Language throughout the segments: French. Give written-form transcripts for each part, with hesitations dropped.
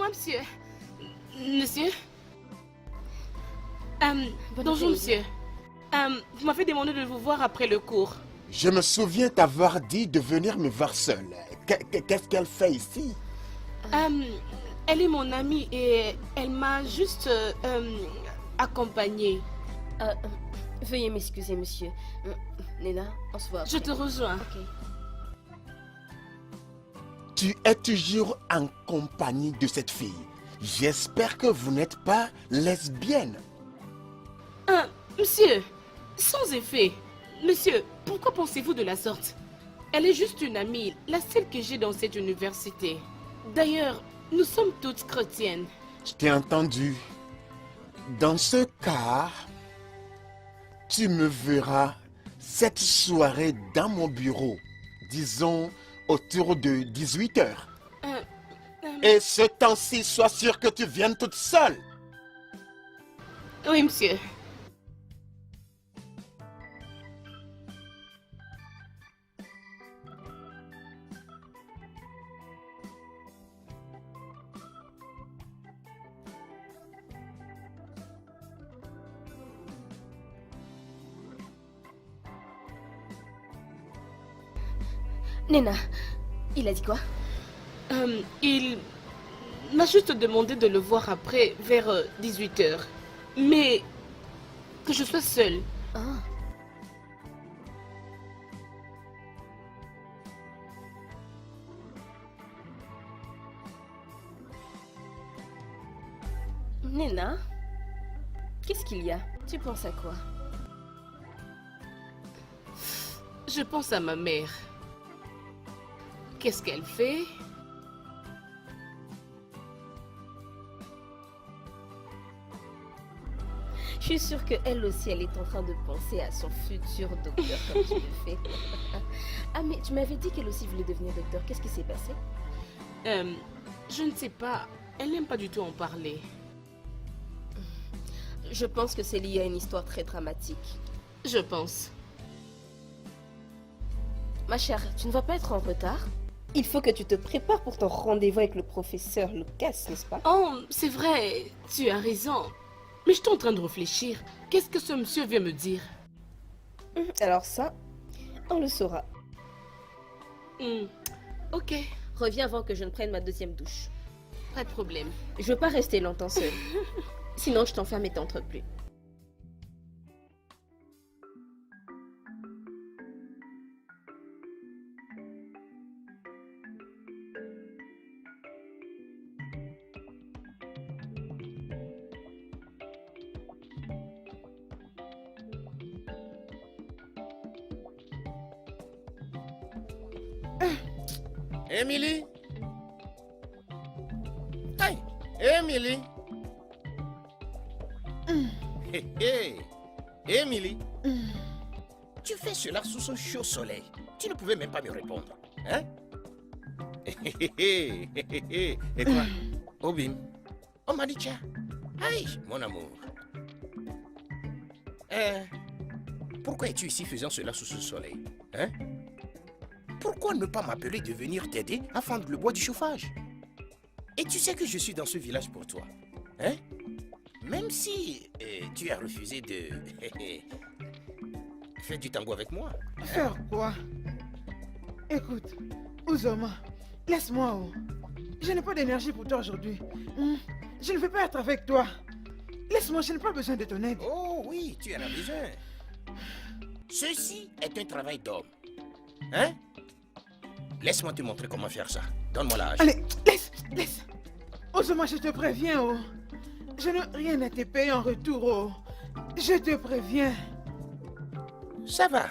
Excusez-moi, monsieur. Monsieur. Bonjour, monsieur. Vous m'avez demandé de vous voir après le cours. Je me souviens t'avoir dit de venir me voir seule. Qu'est-ce qu'elle fait ici? Elle est mon amie et elle m'a juste accompagnée. Veuillez m'excuser, monsieur. Nena, on se voit après. Je te rejoins. Ok. Tu es toujours en compagnie de cette fille. J'espère que vous n'êtes pas lesbienne. Monsieur, sans effet. Monsieur, pourquoi pensez-vous de la sorte? Elle est juste une amie, la seule que j'ai dans cette université. D'ailleurs, nous sommes toutes chrétiennes. Je t'ai entendu. Dans ce cas, tu me verras cette soirée dans mon bureau, disons autour de 18h. Et ce temps-ci, sois sûr que tu viennes toute seule. Oui, monsieur. Nena, il a dit quoi? Il m'a juste demandé de le voir après, vers 18h. Mais que je sois seule. Ah. Nena, qu'est-ce qu'il y a? Tu penses à quoi? Je pense à ma mère. Qu'est-ce qu'elle fait? Je suis sûre qu'elle aussi, elle est en train de penser à son futur docteur comme tu le fais. Ah, mais tu m'avais dit qu'elle aussi voulait devenir docteur. Qu'est-ce qui s'est passé? Je ne sais pas. Elle n'aime pas du tout en parler. Je pense que c'est lié à une histoire très dramatique. Je pense. Ma chère, tu ne vas pas être en retard? Il faut que tu te prépares pour ton rendez-vous avec le professeur Lucas, n'est-ce pas? Oh, c'est vrai. Tu as raison. Mais je suis en train de réfléchir. Qu'est-ce que ce monsieur vient me dire? Alors ça, on le saura. Ok, Reviens avant que je ne prenne ma deuxième douche. pas de problème. Je veux pas rester longtemps seule. Sinon, je t'enferme et t'entres plus. Émilie? Hey, Émilie? Hé hé, Émilie? Tu fais cela sous ce chaud soleil. Tu ne pouvais même pas me répondre. Hein? Et quoi? Obim? Oh, Madicha? Aïe, mon amour. Pourquoi es-tu ici faisant cela sous ce soleil? Hein? Pourquoi ne pas m'appeler de venir t'aider à fendre le bois du chauffage? Et tu sais que je suis dans ce village pour toi. Hein? Même si tu as refusé de faire du tango avec moi. Faire quoi? Écoute, Uzoma, laisse-moi. Je n'ai pas d'énergie pour toi aujourd'hui. Je ne veux pas être avec toi. Laisse-moi, je n'ai pas besoin de ton aide. Oh oui, tu en as besoin. Ceci est un travail d'homme. Hein? Laisse-moi te montrer comment faire ça. Donne-moi l'âge. Allez, laisse. Uzoma, je te préviens. Je n'ai rien à te payer en retour. Je te préviens. Ça va.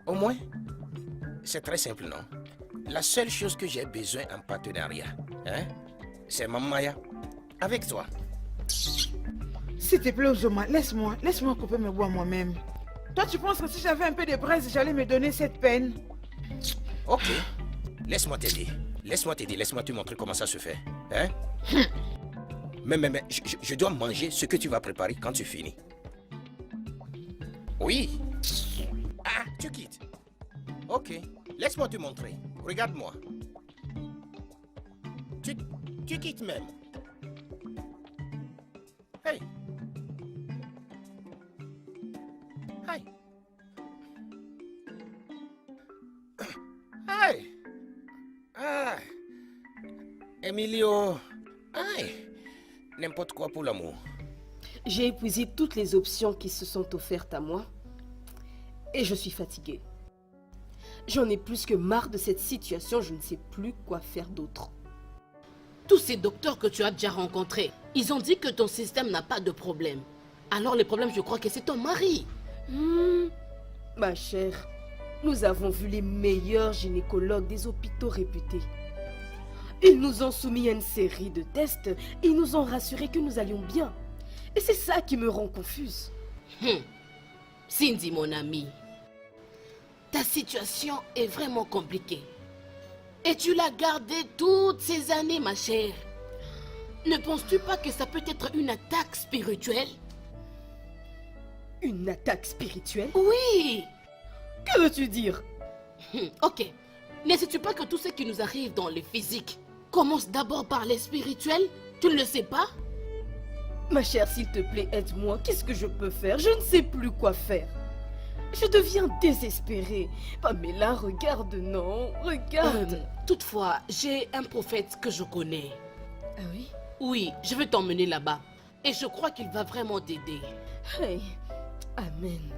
Au moins, c'est très simple, non? La seule chose que j'ai besoin en partenariat, hein, c'est Mamaya avec toi. S'il te plaît, Uzoma, laisse-moi couper mes bois moi-même. Toi, tu penses que si j'avais un peu de braise, j'allais me donner cette peine? Ok, laisse-moi t'aider. Laisse-moi te montrer comment ça se fait. Hein? Mais, je dois manger ce que tu vas préparer quand tu finis. Oui. Ah, tu quittes. Ok, laisse-moi te montrer. Regarde-moi. Tu quittes même. Hey. Hey. Hey. Ah. Emilio. Hey. N'importe quoi pour l'amour. J'ai épuisé toutes les options qui se sont offertes à moi et je suis fatiguée. J'en ai plus que marre de cette situation, je ne sais plus quoi faire d'autre. Tous ces docteurs que tu as déjà rencontrés, ils ont dit que ton système n'a pas de problème. Alors le problème, je crois que c'est ton mari. Ma chère, nous avons vu les meilleurs gynécologues des hôpitaux réputés. Ils nous ont soumis à une série de tests et ils nous ont rassuré que nous allions bien. Et c'est ça qui me rend confuse. Cindy, mon amie, ta situation est vraiment compliquée. Et tu l'as gardée toutes ces années, ma chère. Ne penses-tu pas que ça peut être une attaque spirituelle? Une attaque spirituelle? Oui. Que veux-tu dire? Ok. Ne sais-tu pas que tout ce qui nous arrive dans le physique commence d'abord par les spirituels? Tu ne le sais pas? Ma chère, s'il te plaît, aide-moi. Qu'est-ce que je peux faire? Je ne sais plus quoi faire. Je deviens désespérée. Pamela, regarde, non, regarde. Toutefois, j'ai un prophète que je connais. Ah oui? Oui, je vais t'emmener là-bas. Et je crois qu'il va vraiment t'aider. Hey, amen.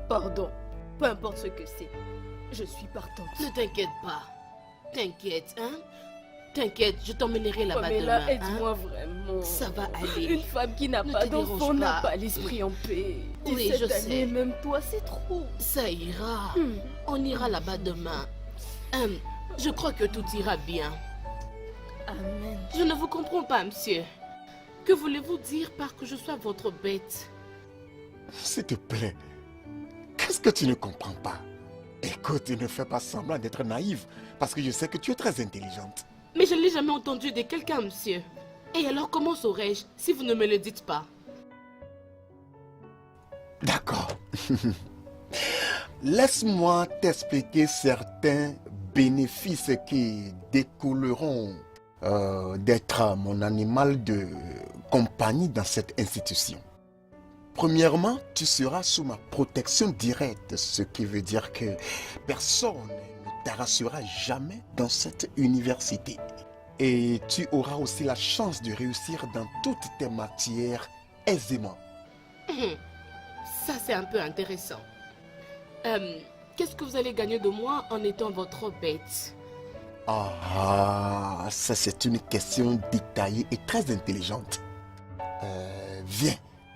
Pardon, peu importe ce que c'est. Je suis partante. Ne t'inquiète pas. T'inquiète, hein? T'inquiète, je t'emmènerai là-bas Pamela, demain. aide-moi vraiment. Ça va aller. Une femme qui n'a Ne pas te d'enfant dérange n'a pas. pas l'esprit en paix. Et Oui, cette je année, sais. même toi, c'est trop. Ça ira. On ira là-bas demain. Je crois que tout ira bien. Amen. Je ne vous comprends pas, monsieur. Que voulez-vous dire par que je sois votre bête? S'il te plaît, qu'est-ce que tu ne comprends pas? Écoute, ne fais pas semblant d'être naïve, parce que je sais que tu es très intelligente. Mais je ne l'ai jamais entendu de quelqu'un, monsieur. Et alors, comment saurais-je si vous ne me le dites pas? D'accord. Laisse-moi t'expliquer certains bénéfices qui découleront d'être mon animal de compagnie dans cette institution. Premièrement, tu seras sous ma protection directe, ce qui veut dire que personne ne t'harassera jamais dans cette université. Et tu auras aussi la chance de réussir dans toutes tes matières aisément. Ça, c'est un peu intéressant. Qu'est-ce que vous allez gagner de moi en étant votre bête? Ah, ça c'est une question détaillée et très intelligente.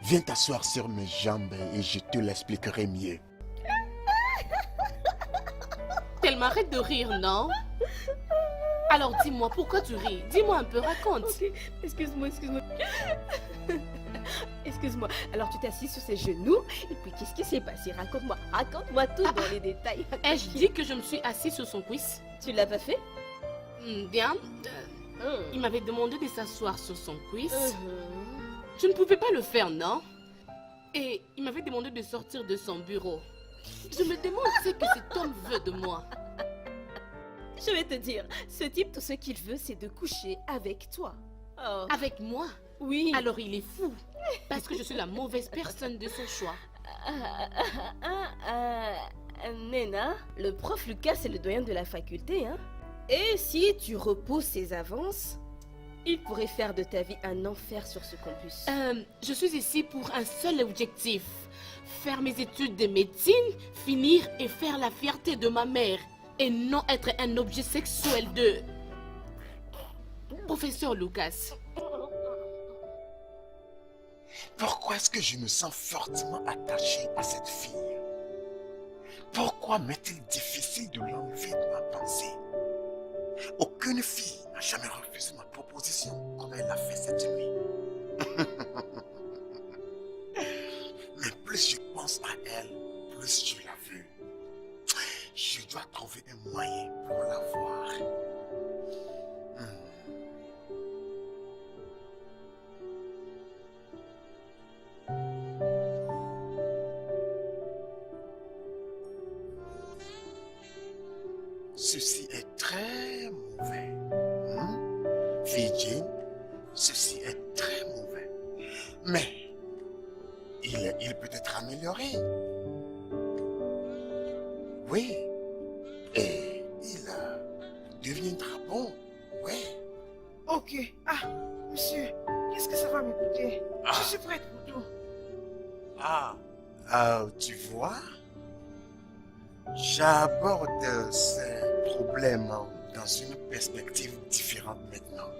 Viens t'asseoir sur mes jambes et je te l'expliquerai mieux. Elle m'arrête de rire, non? Alors dis-moi, pourquoi tu ris? Dis-moi un peu, raconte. Ok, excuse-moi. Excuse-moi. Alors tu t'es assis sur ses genoux et puis qu'est-ce qui s'est passé? Raconte-moi tout dans les détails. Ai-je dit que je me suis assise sur son cuisse? Tu l'as pas fait? Bien. Il m'avait demandé de s'asseoir sur son cuisse. Mhm. Je ne pouvais pas le faire, non? Et il m'avait demandé de sortir de son bureau. Je me demande ce que cet homme veut de moi. Je vais te dire, ce type, tout ce qu'il veut, c'est de coucher avec toi. Oh. Avec moi? Oui. Alors il est fou. Parce que je suis la mauvaise personne de son choix. Nena, le prof Lucas, c'est le doyen de la faculté, hein? Et si tu repousses ses avances, il pourrait faire de ta vie un enfer sur ce campus. Je suis ici pour un seul objectif. Faire mes études de médecine, finir et faire la fierté de ma mère. Et non être un objet sexuel de... Professeur Lucas. Pourquoi est-ce que je me sens fortement attaché à cette fille? Pourquoi m'est-il difficile de l'enlever de ma pensée? Aucune fille n'a jamais refusé ma proposition comme elle l'a fait cette nuit. Mais plus je pense à elle, plus je la veux. Je dois trouver un moyen pour la voir. Ceci est très mauvais. fille Jane, ceci est très mauvais. Mais il peut être amélioré. Oui. Et il deviendra bon. Oui. Ok. Ah, monsieur, qu'est-ce que ça va me coûter? Je suis prête pour tout. Tu vois, j'aborde ces problèmes dans une perspective différente maintenant.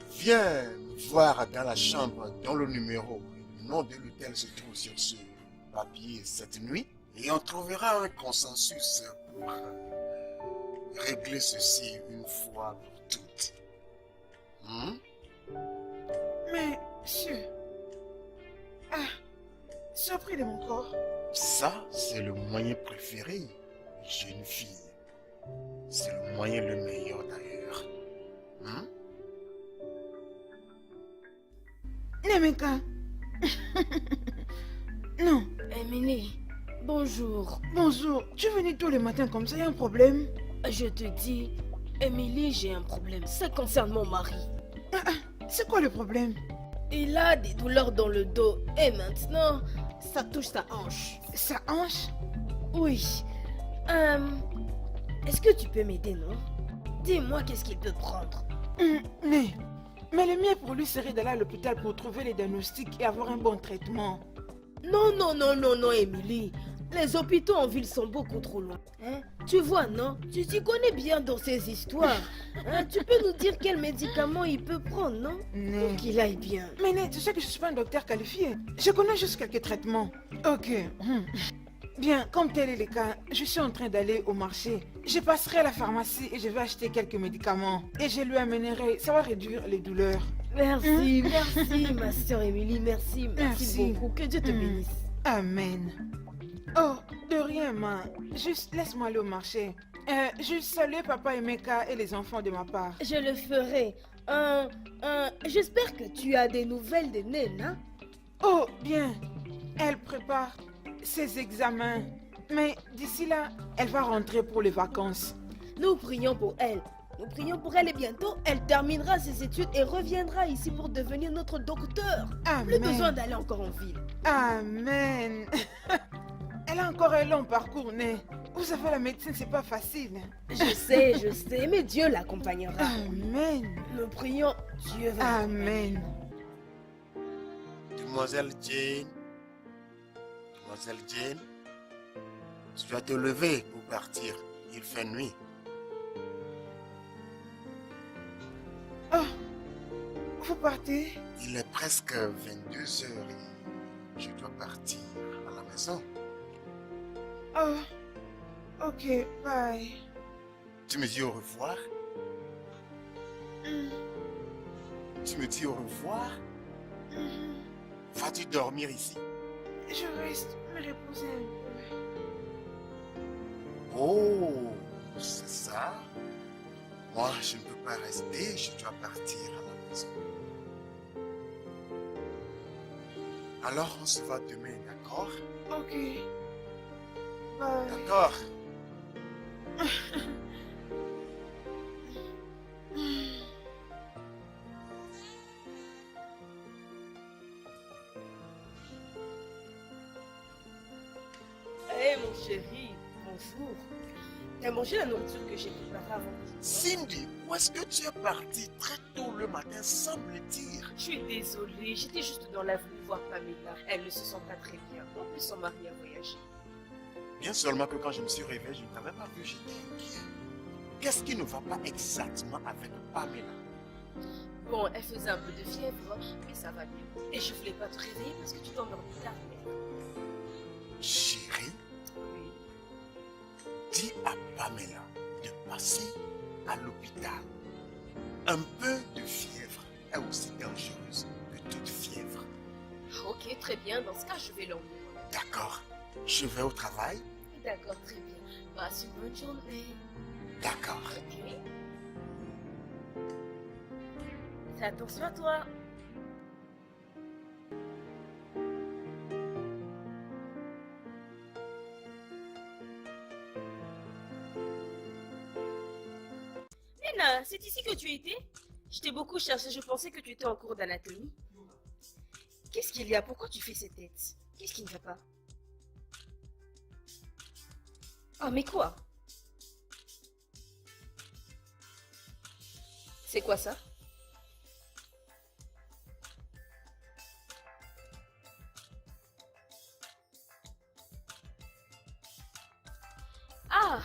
Viens voir dans la chambre dont le numéro et le nom de l'hôtel se trouve sur ce papier cette nuit et on trouvera un consensus pour régler ceci une fois pour toutes. Mais, monsieur... Ah, surpris de mon corps. Ça, c'est le moyen préféré, jeune fille. C'est le moyen le meilleur d'ailleurs. Nemeka. Non. Emily, bonjour. Bonjour. Tu es venue tous les matins comme ça, il y a un problème? Je te dis, Emily, j'ai un problème. Ça concerne mon mari. C'est quoi le problème? Il a des douleurs dans le dos et maintenant, ça touche sa hanche. Sa hanche? Oui. Est-ce que tu peux m'aider, non? Dis-moi qu'est-ce qu'il peut prendre. Mais le mieux pour lui serait d'aller à l'hôpital pour trouver les diagnostics et avoir un bon traitement. Non, Emily. Les hôpitaux en ville sont beaucoup trop loin. Hein? Tu vois, non? Tu t'y connais bien dans ces histoires. Hein? Tu peux nous dire quels médicaments il peut prendre, non? Pour qu'il aille bien. Mais tu sais que je ne suis pas un docteur qualifié. Je connais juste quelques traitements. Ok. Bien, comme tel est le cas, je suis en train d'aller au marché. Je passerai à la pharmacie et je vais acheter quelques médicaments. Et je lui amènerai, ça va réduire les douleurs. Merci, ma soeur Emily, merci beaucoup. Que Dieu te bénisse. Amen. Oh, de rien, ma. Juste laisse-moi aller au marché. Juste saluer papa Emeka et les enfants de ma part. Je le ferai. J'espère que tu as des nouvelles de Nena. Oh, bien. Elle prépare ses examens. Mais d'ici là, elle va rentrer pour les vacances. Nous prions pour elle. Nous prions pour elle et bientôt, elle terminera ses études et reviendra ici pour devenir notre docteur. Amen. Plus besoin d'aller encore en ville. Amen. Elle a encore un long parcours, né. Vous savez, la médecine, c'est pas facile. Je sais, mais Dieu l'accompagnera. Amen. Nous prions, Dieu va. Amen. Demoiselle Jane, tu dois te lever pour partir. Il fait nuit. Oh, vous partez? Il est presque 22 heures et je dois partir à la maison. Oh, ok, bye. Tu me dis au revoir? Tu me dis au revoir? Vas-tu dormir ici? Je reste me reposer un peu. Oh, c'est ça? Moi, je ne peux pas rester, je dois partir à la maison. Alors, on se voit demain, d'accord? Ok. Bye. D'accord. Hé, mon chéri, bonjour. T'as mangé la nourriture que j'ai préparée avant? Cindy, où est-ce que tu es partie très tôt le matin sans me le dire? Je suis désolée, j'étais juste dans l'avenue voir Pamela. Elle ne se sent pas très bien. En plus, son mari a voyagé. Bien seulement que quand je me suis réveillé, je ne t'avais pas vu, j'étais inquiet. Qu'est-ce qui ne va pas exactement avec Pamela? Bon, elle faisait un peu de fièvre, mais ça va mieux. Et je voulais pas te réveiller parce que tu t'endormis tard. Chérie, Oui. dis à Pamela de passer à l'hôpital. Un peu de fièvre est aussi dangereuse que toute fièvre. Ok, très bien. Dans ce cas, je vais l'emmener. D'accord, je vais au travail. D'accord, très bien. Passe une bonne journée. D'accord. Ok. Fais attention à toi. Nena, c'est ici que tu étais? Je t'ai beaucoup cherché, je pensais que tu étais en cours d'anatomie. Qu'est-ce qu'il y a? Pourquoi tu fais cette tête? Qu'est-ce qui ne va pas? Oh, mais quoi? C'est quoi ça? Ah!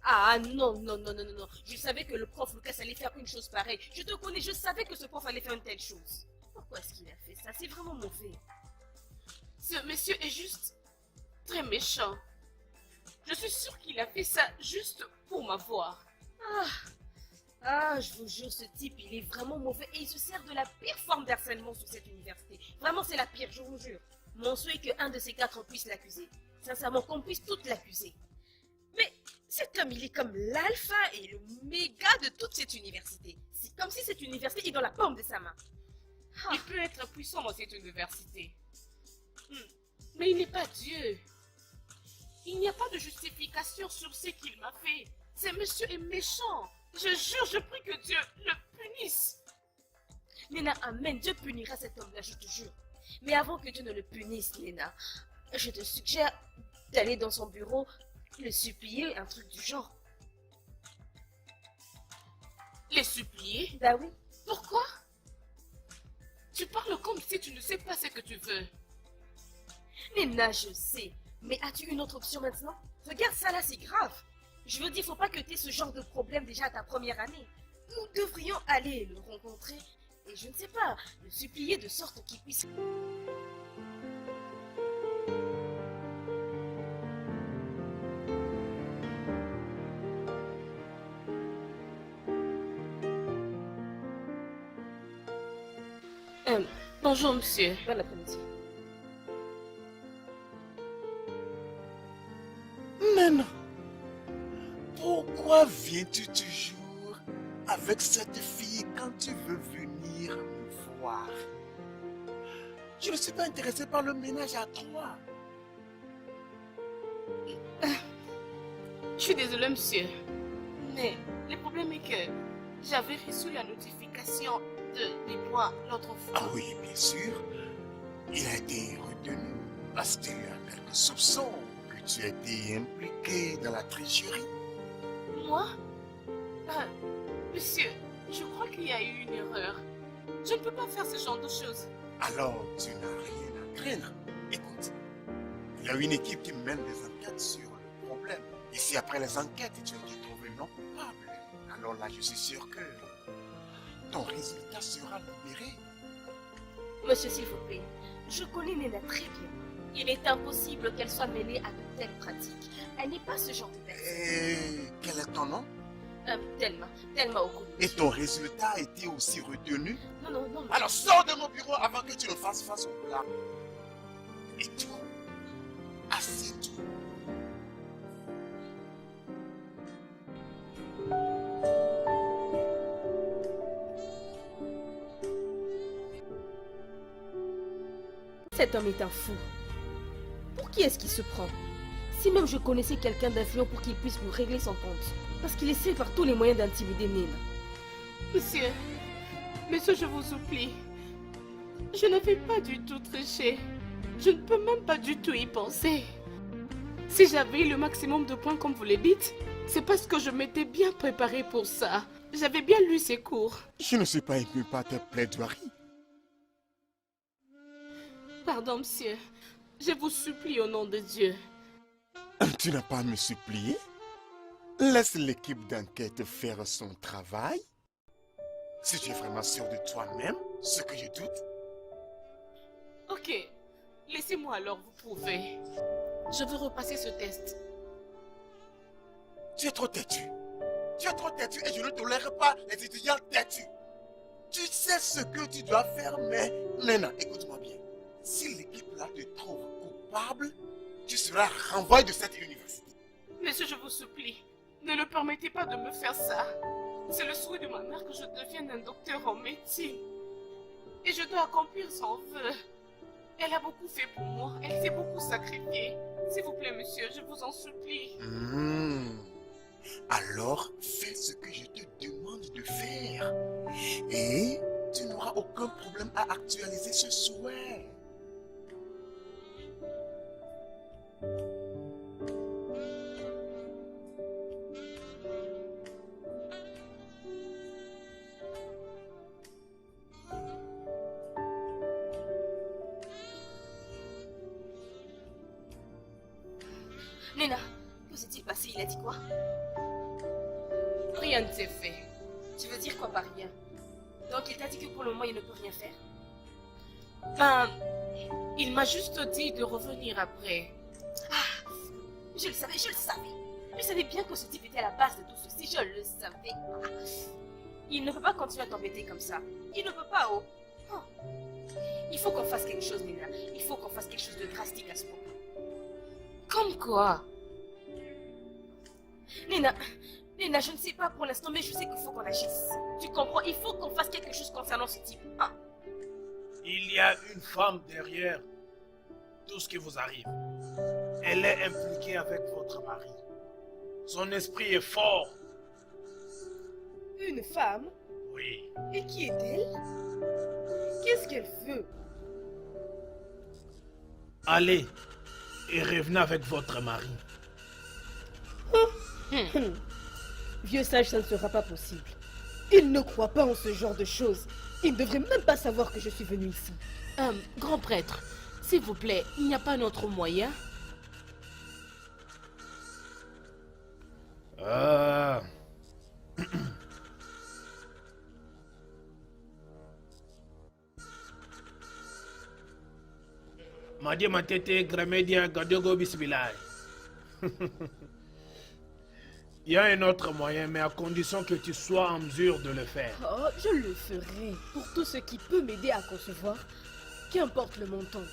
Ah non, non, non, non, non, non. Je savais que le prof Lucas allait faire une chose pareille. Je te connais, je savais que ce prof allait faire une telle chose. Pourquoi est-ce qu'il a fait ça? C'est vraiment mauvais. Ce monsieur est juste très méchant. Je suis sûre qu'il a fait ça juste pour m'avoir. Ah, je vous jure, ce type, il est vraiment mauvais et il se sert de la pire forme d'harcèlement sur cette université. Vraiment, c'est la pire, je vous jure. Mon souhait est qu'un de ces quatre puisse l'accuser. Sincèrement, qu'on puisse toutes l'accuser. Mais cet homme, il est comme l'alpha et le méga de toute cette université. C'est comme si cette université est dans la paume de sa main. Il peut être puissant dans cette université. Mais il n'est pas Dieu. Il n'y a pas de justification sur ce qu'il m'a fait. Ce monsieur est méchant. Je jure, je prie que Dieu le punisse. Nena, amen, Dieu punira cet homme-là, je te jure. Mais avant que Dieu ne le punisse, Nena, je te suggère d'aller dans son bureau, le supplier, un truc du genre. Les supplier? Bah oui. Pourquoi? Tu parles comme si tu ne sais pas ce que tu veux. Nena, je sais. Mais as-tu une autre option maintenant? Regarde ça là, c'est grave. Je veux dire, faut pas que tu aies ce genre de problème déjà à ta première année. Nous devrions aller le rencontrer et je ne sais pas, le supplier de sorte qu'il puisse... Bonjour, monsieur. Bon après-midi. Nena, pourquoi viens-tu toujours avec cette fille quand tu veux venir me voir? Je ne suis pas intéressé par le ménage à trois. Je suis désolée, monsieur. Mais le problème est que j'avais reçu la notification des points l'autre fois. Ah oui, bien sûr. Il a été retenu parce qu'il y a quelques soupçons que tu as été impliqué dans la tricherie. Moi? Monsieur, je crois qu'il y a eu une erreur. Je ne peux pas faire ce genre de choses. Alors, tu n'as rien à craindre. Écoute, il y a une équipe qui mène des enquêtes sur le problème. Et si après les enquêtes, tu as été trouvé non coupable, alors là, je suis sûr que ton résultat sera libéré. Monsieur, s'il vous plaît, je connais Nena très bien. Il est impossible qu'elle soit mêlée à de telles pratiques. Elle n'est pas ce genre de personne. Et quel est ton nom? Thelma Okulu. Et ton résultat a été aussi retenu? Non, non, non. Alors sors de mon bureau avant que tu ne fasses face au plat. Et toi, assieds-toi. Cet homme est un fou. Pour qui est-ce qu'il se prend? Si même je connaissais quelqu'un d'influent pour qu'il puisse nous régler son compte. Parce qu'il essaie par tous les moyens d'intimider Nena. Monsieur, je vous supplie. Je n'avais pas du tout triché. Je ne peux même pas du tout y penser. Si j'avais eu le maximum de points comme vous le dites, c'est parce que je m'étais bien préparée pour ça. J'avais bien lu ces cours. Je ne suis pas ému par tes plaidoiries. Pardon, monsieur. Je vous supplie au nom de Dieu. Tu n'as pas à me supplier. Laisse l'équipe d'enquête faire son travail. Si tu es vraiment sûr de toi-même, ce que je doute. Ok. Laissez-moi alors vous prouver. Je veux repasser ce test. Tu es trop têtu. Tu es trop têtu et je ne tolère pas les étudiants têtus. Tu sais ce que tu dois faire, mais... Nena, écoute-moi bien. Si l'équipe là te trouve coupable, tu seras renvoyé de cette université. Monsieur, je vous supplie. Ne le permettez pas de me faire ça. C'est le souhait de ma mère que je devienne un docteur en médecine. Et je dois accomplir son vœu. Elle a beaucoup fait pour moi. Elle s'est beaucoup sacrifiée. S'il vous plaît, monsieur, je vous en supplie. Alors, fais ce que je te demande de faire. Et tu n'auras aucun problème à actualiser ce souhait. Nena, que s'est-il passé? Il a dit quoi? Rien ne s'est fait. Tu veux dire quoi par rien? Donc il t'a dit que pour le moment il ne peut rien faire? Ben, il m'a juste dit de revenir après. Ah, je le savais, je le savais. Je savais bien que ce type était à la base de tout ceci, je le savais. Ah, il ne peut pas continuer à t'embêter comme ça. Il ne peut pas, oh. Oh. Il faut qu'on fasse quelque chose, Nena. Il faut qu'on fasse quelque chose de drastique à ce propos. Comme quoi? Nena, je ne sais pas pour l'instant, mais je sais qu'il faut qu'on agisse. Tu comprends? Il faut qu'on fasse quelque chose concernant ce type. Ah. Il y a une femme derrière tout ce qui vous arrive. Elle est impliquée avec votre mari. Son esprit est fort. Une femme? Oui. Et qui est-elle? Qu'est-ce qu'elle veut? Allez et revenez avec votre mari. Vieux sage, ça ne sera pas possible. Il ne croit pas en ce genre de choses. Il ne devrait même pas savoir que je suis venue ici. Grand prêtre, s'il vous plaît, il n'y a pas un autre moyen? Madi Matete Gramedia Gadogo Bisbilai. Il y a un autre moyen, mais à condition que tu sois en mesure de le faire. Oh, je le ferai. Pour tout ce qui peut m'aider à concevoir. Qu'importe le montant.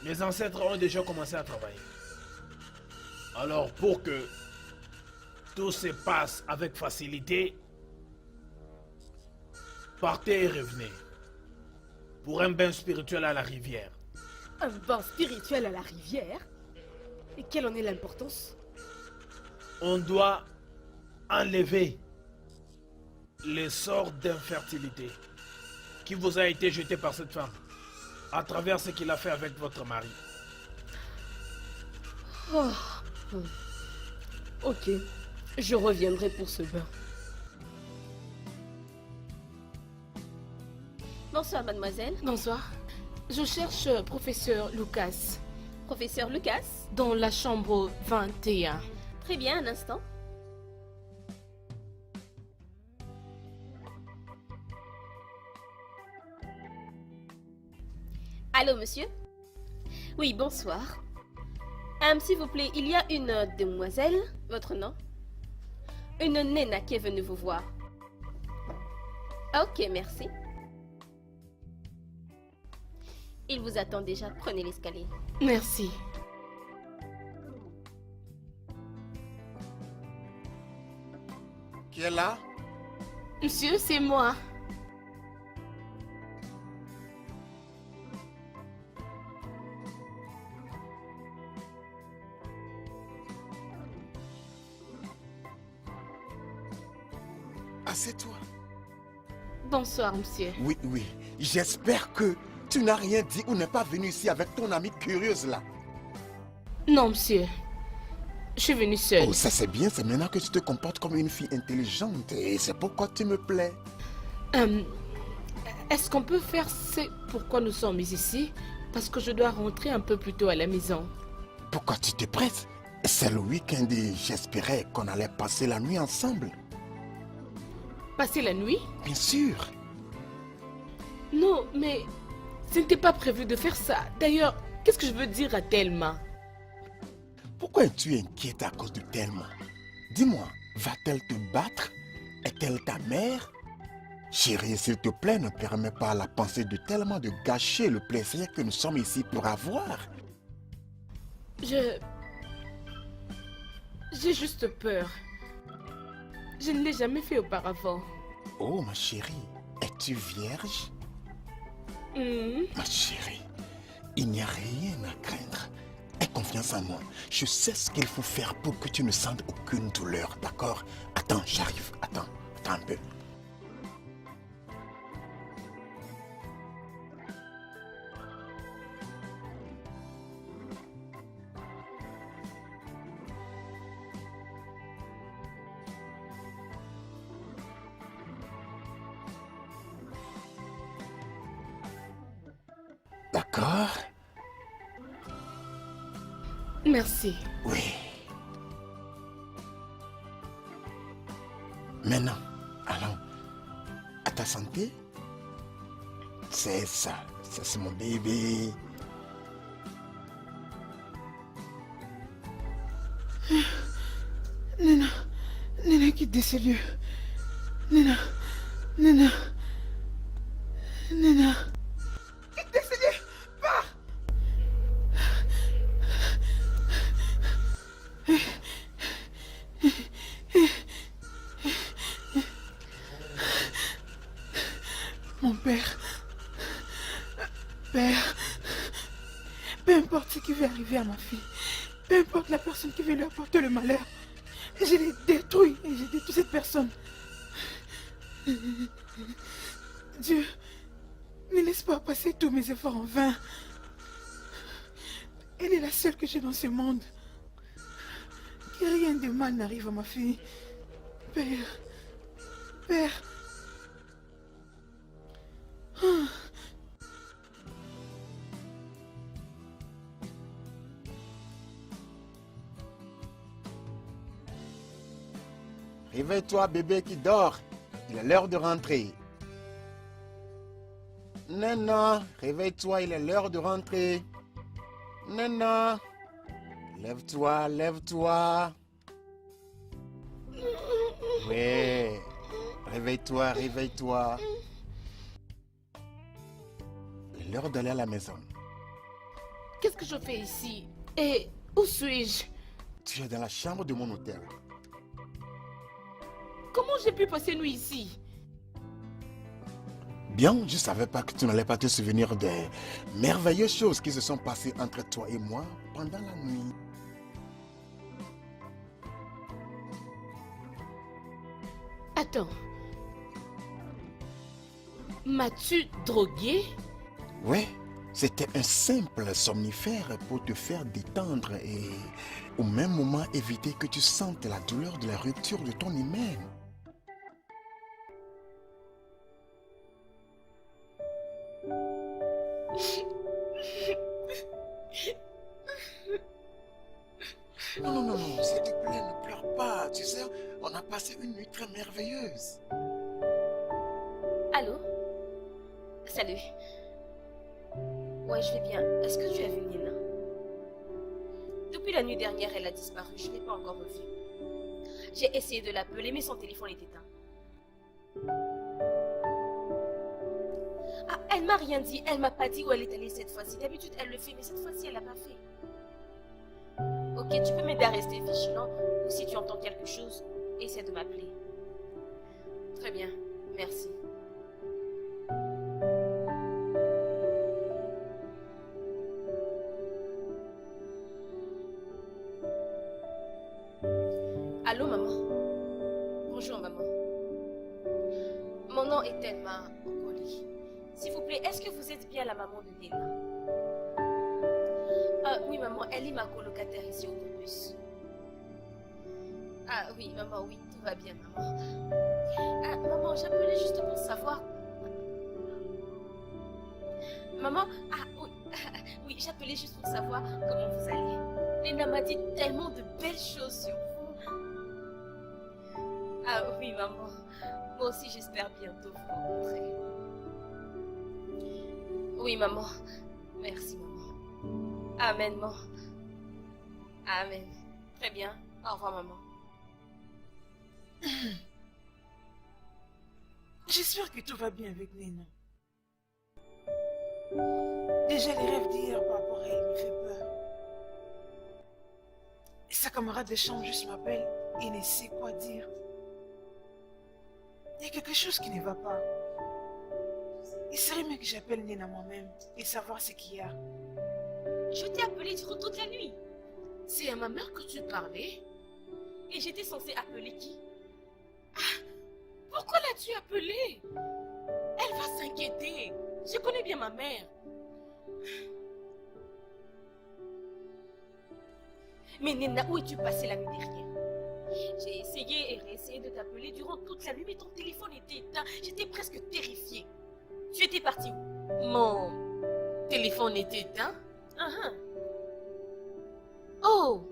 Mes ancêtres ont déjà commencé à travailler. Alors, pour que tout se passe avec facilité, partez et revenez. Pour un bain spirituel à la rivière. Un bain spirituel à la rivière? Et quelle en est l'importance? On doit enlever les sorts d'infertilité qui vous a été jeté par cette femme à travers ce qu'il a fait avec votre mari. Oh. Ok, je reviendrai pour ce bain. Bonsoir, mademoiselle. Bonsoir. Je cherche professeur Lucas. Professeur Lucas? Dans la chambre 21. Très bien, un instant. Allô, monsieur? Oui, bonsoir. S'il vous plaît, il y a une demoiselle, votre nom? Une Nena qui est venue vous voir. Ok, merci. Il vous attend déjà, prenez l'escalier. Merci. Qui est là? Monsieur, c'est moi. Assieds-toi. Bonsoir, monsieur. Oui, oui. J'espère que tu n'as rien dit ou n'es pas venu ici avec ton amie curieuse là. Non, monsieur. Je suis venue seule. Oh, ça c'est bien, c'est maintenant que tu te comportes comme une fille intelligente et c'est pourquoi tu me plais. Est-ce qu'on peut faire ce pourquoi nous sommes ici? Parce que je dois rentrer un peu plus tôt à la maison. Pourquoi tu te presses? C'est le week-end et j'espérais qu'on allait passer la nuit ensemble. Passer la nuit? Bien sûr. Non, mais ce n'était pas prévu de faire ça. D'ailleurs, qu'est-ce que je veux dire à Thelma? Pourquoi es-tu inquiète à cause de Thelma? Dis-moi, va-t-elle te battre? Est-elle ta mère? Chérie, s'il te plaît, ne permets pas à la pensée de Thelma de gâcher le plaisir que nous sommes ici pour avoir. J'ai juste peur. Je ne l'ai jamais fait auparavant. Oh, ma chérie, es-tu vierge? Ma chérie, il n'y a rien à craindre. Aie confiance en moi. Je sais ce qu'il faut faire pour que tu ne sentes aucune douleur, d'accord? Attends, j'arrive. Attends un peu. D'accord? Merci. Oui. Maintenant, allons à ta santé. C'est ça. Ça, c'est mon bébé. Nena, Nena, quitte de ces lieux. Nena, Nena, Nena. Quitte de ces lieux, pars. Mon père, père, peu importe ce qui va arriver à ma fille, peu importe la personne qui veut lui apporter le malheur, je l'ai détruit et j'ai détruit cette personne. Dieu, ne laisse pas passer tous mes efforts en vain. Elle est la seule que j'ai dans ce monde. Que rien de mal n'arrive à ma fille. Père, Père. Réveille-toi, bébé qui dort. Il est l'heure de rentrer. Nana, réveille-toi, il est l'heure de rentrer. Nana, lève-toi, lève-toi. Oui, réveille-toi, réveille-toi. Il est l'heure d'aller à la maison. Qu'est-ce que je fais ici? Et où suis-je? Tu es dans la chambre de mon hôtel. Comment j'ai pu passer nuit ici? Bien, je ne savais pas que tu n'allais pas te souvenir des merveilleuses choses qui se sont passées entre toi et moi pendant la nuit. Attends. M'as-tu drogué? Oui, c'était un simple somnifère pour te faire détendre et au même moment éviter que tu sentes la douleur de la rupture de ton hymen. Non, non, non, non, s'il te plaît, ne pleure pas. Tu sais, on a passé une nuit très merveilleuse. Allô? Salut. Ouais, je vais bien. Est-ce que tu as vu Nina? Depuis la nuit dernière, elle a disparu. Je ne l'ai pas encore revue. J'ai essayé de l'appeler, mais son téléphone est éteint. Ah, elle m'a rien dit. Elle m'a pas dit où elle est allée cette fois-ci. D'habitude, elle le fait, mais cette fois-ci, elle l'a pas fait. Ok, tu peux m'aider à rester vigilant, ou si tu entends quelque chose, essaie de m'appeler. Très bien, merci. Allô, maman? Bonjour, maman. Mon nom est Thelma Okoli. S'il vous plaît, est-ce que vous êtes bien la maman de Nina? Ah oui, maman, elle est ma colocataire ici au campus. Ah oui, maman, oui, tout va bien, maman. Ah, maman, j'appelais juste pour savoir... Maman, ah oui, oui, j'appelais juste pour savoir comment vous allez. Nina m'a dit tellement de belles choses sur vous. Ah oui, maman, moi aussi j'espère bientôt vous rencontrer. Oui, maman, merci, maman. Amen, maman. Amen. Très bien. Au revoir, maman. J'espère que tout va bien avec Nina. Déjà, les rêves d'hier par rapport à elle me fait peur. Sa camarade de chambre juste m'appelle et ne sait quoi dire. Il y a quelque chose qui ne va pas. Il serait mieux que j'appelle Nena moi-même et savoir ce qu'il y a. Je t'ai appelé durant toute la nuit. C'est à ma mère que tu parlais? Et j'étais censée appeler qui? Pourquoi l'as-tu appelée? Elle va s'inquiéter. Je connais bien ma mère. Mais Nena, où es-tu passée la nuit dernière? J'ai essayé et réessayé de t'appeler durant toute la nuit, mais ton téléphone était éteint. J'étais presque terrifiée. Tu étais partie où? Mon téléphone était éteint? Ah, Oh!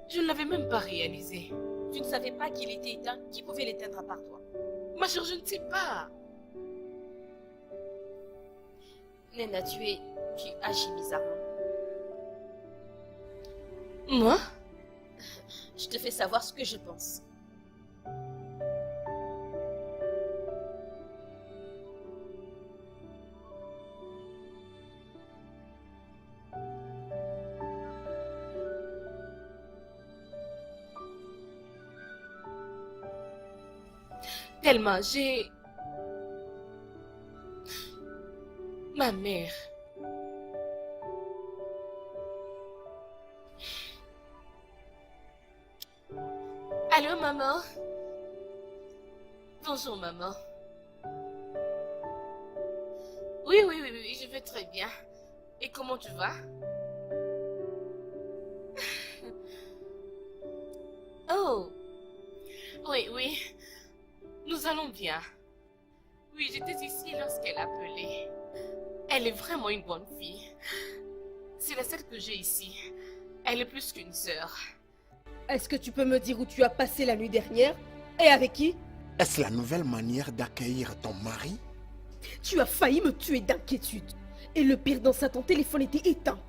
Je ne l'avais même pas réalisé. tu ne savais pas qu'il était éteint? Qui pouvait l'éteindre à part toi? Ma chère, je ne sais pas. Nena, tu agis bizarrement. Moi? Je te fais savoir ce que je pense. Tellement, j'ai... Ma mère. Allô, maman? Bonjour, maman. Oui, je vais très bien. Et comment tu vas? Oh, oui. Nous allons bien. Oui, j'étais ici lorsqu'elle appelait. Elle est vraiment une bonne fille. C'est la seule que j'ai ici. Elle est plus qu'une sœur. Est-ce que tu peux me dire où tu as passé la nuit dernière? Et avec qui? Est-ce la nouvelle manière d'accueillir ton mari? Tu as failli me tuer d'inquiétude. Et le pire dans ça, ton téléphone était éteint.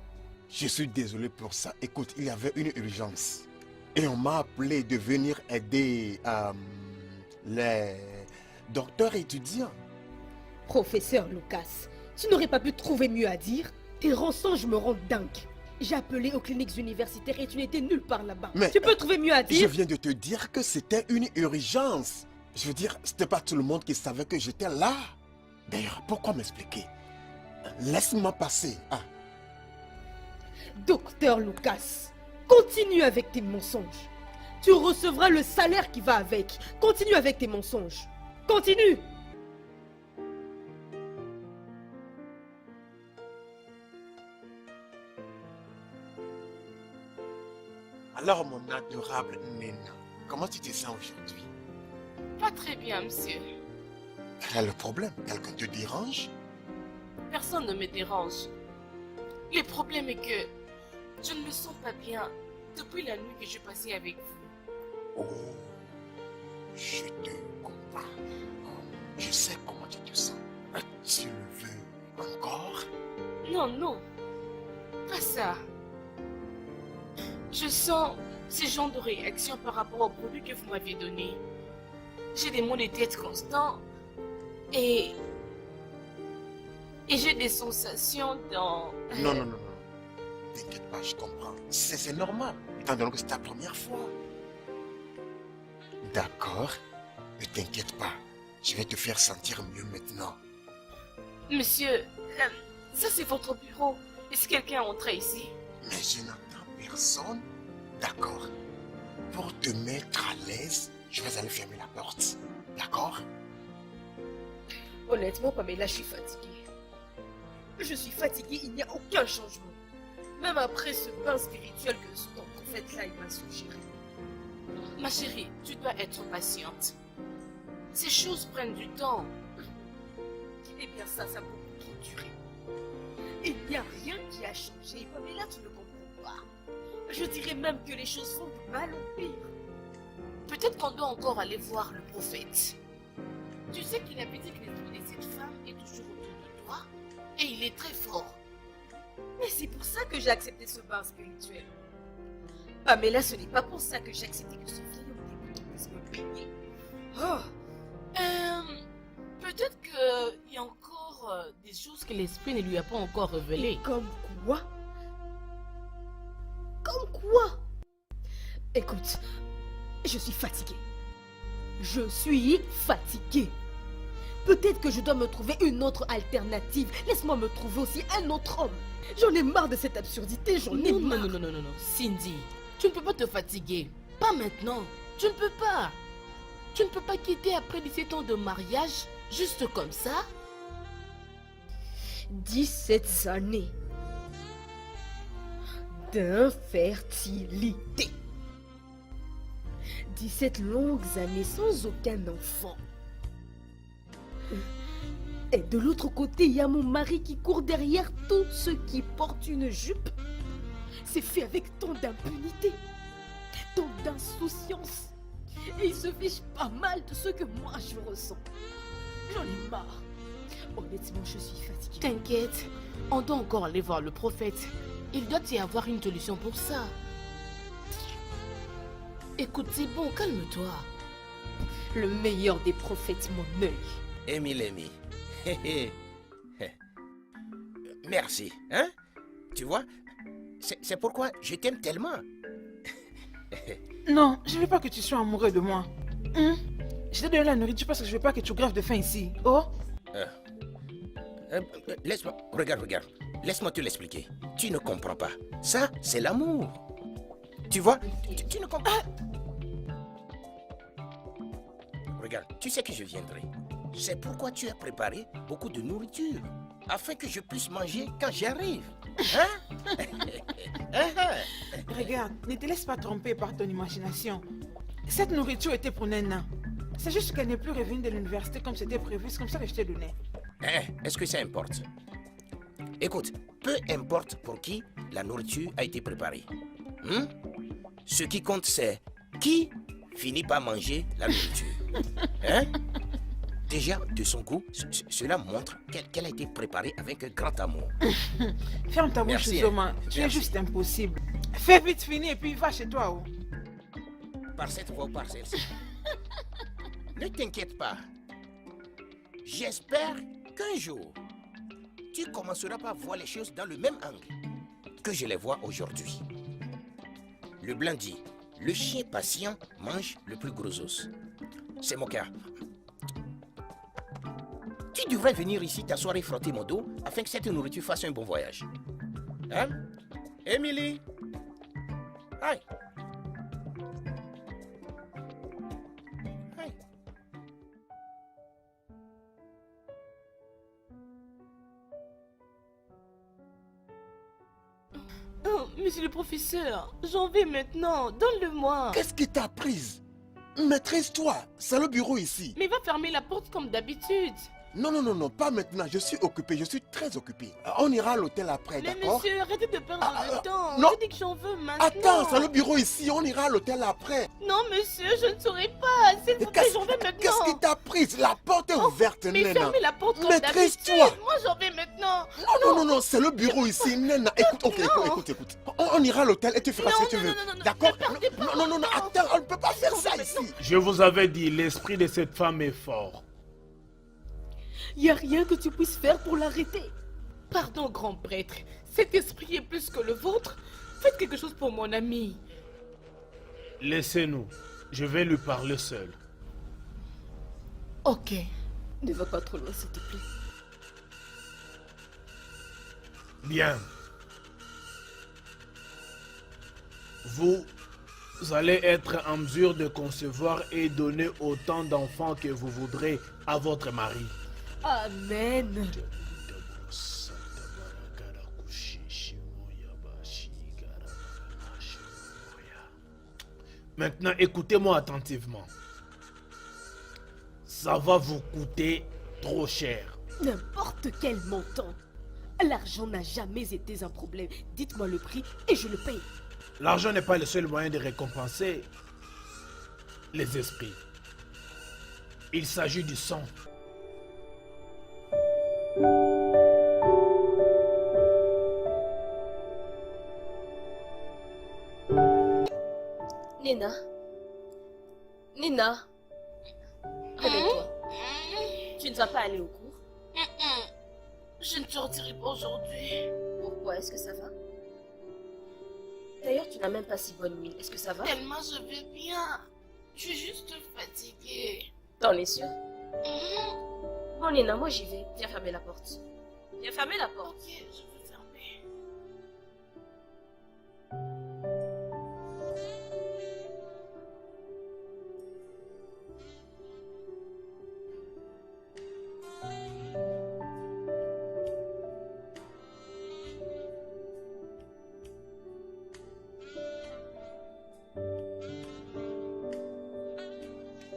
Je suis désolé pour ça. Écoute, il y avait une urgence. Et on m'a appelé de venir aider les docteurs étudiants. Professeur Lucas, tu n'aurais pas pu trouver mieux à dire? Tes rançons me rendent dingue. J'ai appelé aux cliniques universitaires et tu n'étais nulle part là-bas. Mais Tu peux trouver mieux à je dire? viens de te dire que c'était une urgence. Je veux dire, c'était pas tout le monde qui savait que j'étais là. D'ailleurs, pourquoi m'expliquer? Laisse-moi passer. Ah, Docteur Lucas, continue avec tes mensonges. Tu recevras le salaire qui va avec. Continue avec tes mensonges. Continue! alors mon adorable Nena, comment tu te sens aujourd'hui? Pas très bien, monsieur. Quel est le problème? Quelqu'un te dérange? Personne ne me dérange. Le problème est que je ne me sens pas bien depuis la nuit que je passais avec vous. Oh, je te comprends. Oh, je sais comment tu te sens. Tu le veux encore? Non, pas ça. Je sens ce genre de réaction par rapport au produit que vous m'aviez donné. J'ai des maux de tête constants et j'ai des sensations dans... Non. T'inquiète pas, je comprends. C'est normal, étant donné que c'est ta première fois. D'accord, ne t'inquiète pas. Je vais te faire sentir mieux maintenant. Monsieur, ça c'est votre bureau. Est-ce que quelqu'un est entré ici? Mais je n'entends personne. D'accord. Pour te mettre à l'aise, je vais aller fermer la porte. D'accord? Honnêtement, Pamela, je suis fatiguée. Je suis fatiguée, il n'y a aucun changement. Même après ce bain spirituel que ton prophète là, il m'a suggéré. Ma chérie, tu dois être patiente. Ces choses prennent du temps. Eh bien ça a beaucoup trop duré. Il n'y a rien qui a changé. Pamela, tu ne comprends pas. Je dirais même que les choses font du mal au pire. Peut-être qu'on doit encore aller voir le prophète. Tu sais qu'il avait dit que l'esprit de cette femme est toujours autour de toi et il est très fort. Mais c'est pour ça que j'ai accepté ce bain spirituel. Pamela, ce n'est pas pour ça que j'ai accepté que ce vieil homme débutant puisse me baigner. Oh, Peut-être qu'il y a encore des choses que l'esprit ne lui a pas encore révélées. et comme quoi? Comme quoi? Écoute, je suis fatiguée. Je suis fatiguée. Peut-être que je dois me trouver une autre alternative. Laisse-moi me trouver aussi un autre homme. J'en ai marre de cette absurdité, j'en ai Non, marre. non, non, non, non, non. Cindy, tu ne peux pas te fatiguer. Pas maintenant. Tu ne peux pas. Tu ne peux pas quitter après 17 ans de mariage, juste comme ça. 17 années d'infertilité. 17 longues années sans aucun enfant. Et de l'autre côté, il y a mon mari qui court derrière tous ceux qui portent une jupe. C'est fait avec tant d'impunité, tant d'insouciance. Et il se fiche pas mal de ce que moi je ressens. J'en ai marre. Honnêtement, je suis fatiguée. T'inquiète, on doit encore aller voir le prophète. Il doit y avoir une solution pour ça. Écoute, c'est bon, calme-toi. Le meilleur des prophètes, mon œil. Amy. Merci, hein? Tu vois, c'est pourquoi je t'aime tellement. Non, je ne veux pas que tu sois amoureux de moi. Je t'ai donné la nourriture parce que je ne veux pas que tu grèves de faim ici. Oh? Laisse-moi, regarde. Laisse-moi te l'expliquer. Tu ne comprends pas. Ça, c'est l'amour. Tu vois, tu ne comprends pas. Regarde, tu sais que je viendrai. C'est pourquoi tu as préparé beaucoup de nourriture. Afin que je puisse manger quand j'arrive. Hein? Regarde, ne te laisse pas tromper par ton imagination. Cette nourriture était pour Nena. C'est juste qu'elle n'est plus revenue de l'université comme c'était prévu. C'est comme ça que je t'ai donné. Est-ce que ça importe? Écoute, peu importe pour qui la nourriture a été préparée. Ce qui compte, c'est qui finit par manger la nourriture. Hein? Déjà, de son goût, cela montre qu'elle a été préparée avec un grand amour. Ferme ta bouche, Merci, Zoma. Tu es merci. juste impossible. Fais vite finir et puis va chez toi. Oh. Par cette voie ou par celle-ci. Ne t'inquiète pas. J'espère qu'un jour, tu commenceras par voir les choses dans le même angle que je les vois aujourd'hui. Le blanc dit, le chien patient mange le plus gros os. C'est mon cas. Tu devrais venir ici t'asseoir et frotter mon dos afin que cette nourriture fasse un bon voyage. Hein? Émilie? Aïe! Aïe! Oh, monsieur le professeur, j'en vais maintenant. Donne-le-moi. Qu'est-ce qui t'a prise? Maîtrise-toi, c'est le bureau ici. Mais va fermer la porte comme d'habitude. Non, pas maintenant, je suis occupé, je suis très occupé. On ira à l'hôtel après, Mais d'accord? monsieur, arrêtez de perdre le temps. non. Je dis que j'en veux maintenant. Attends, c'est le bureau ici, on ira à l'hôtel après. Non, monsieur, je ne saurais pas. S'il vous plaît, j'en vais maintenant. Qu'est-ce qui t'a prise? La porte est ouverte, Mais Nena. fermez la porte comme Maîtrise-toi. d'habitude. Moi, j'en vais maintenant. Non, c'est le bureau ici, Nena. Écoute. On ira à l'hôtel et tu feras ce que tu veux. D'accord? Non, attends, on ne peut pas faire ça ici. Je vous avais dit, l'esprit de cette femme est fort. Il n'y a rien que tu puisses faire pour l'arrêter. Pardon, grand prêtre. Cet esprit est plus que le vôtre. Faites quelque chose pour mon ami. Laissez-nous. Je vais lui parler seul. Ok. Ne va pas trop loin, s'il te plaît. Bien. Vous allez être en mesure de concevoir et donner autant d'enfants que vous voudrez à votre mari. Amen. Maintenant, écoutez-moi attentivement. Ça va vous coûter trop cher. N'importe quel montant. L'argent n'a jamais été un problème. Dites-moi le prix et je le paye. L'argent n'est pas le seul moyen de récompenser les esprits. Il s'agit du sang. Nena, réveille-toi. Tu ne vas pas aller au cours? Je ne sortirai pas aujourd'hui. Pourquoi? Est-ce que ça va? D'ailleurs, tu n'as même pas si bonne nuit. Est-ce que ça va? Tellement je vais bien. Je suis juste fatiguée. T'en es sûr? Mhm. Bon, Nina, moi j'y vais. Viens fermer la porte. Viens fermer la porte. Ok, je vais fermer.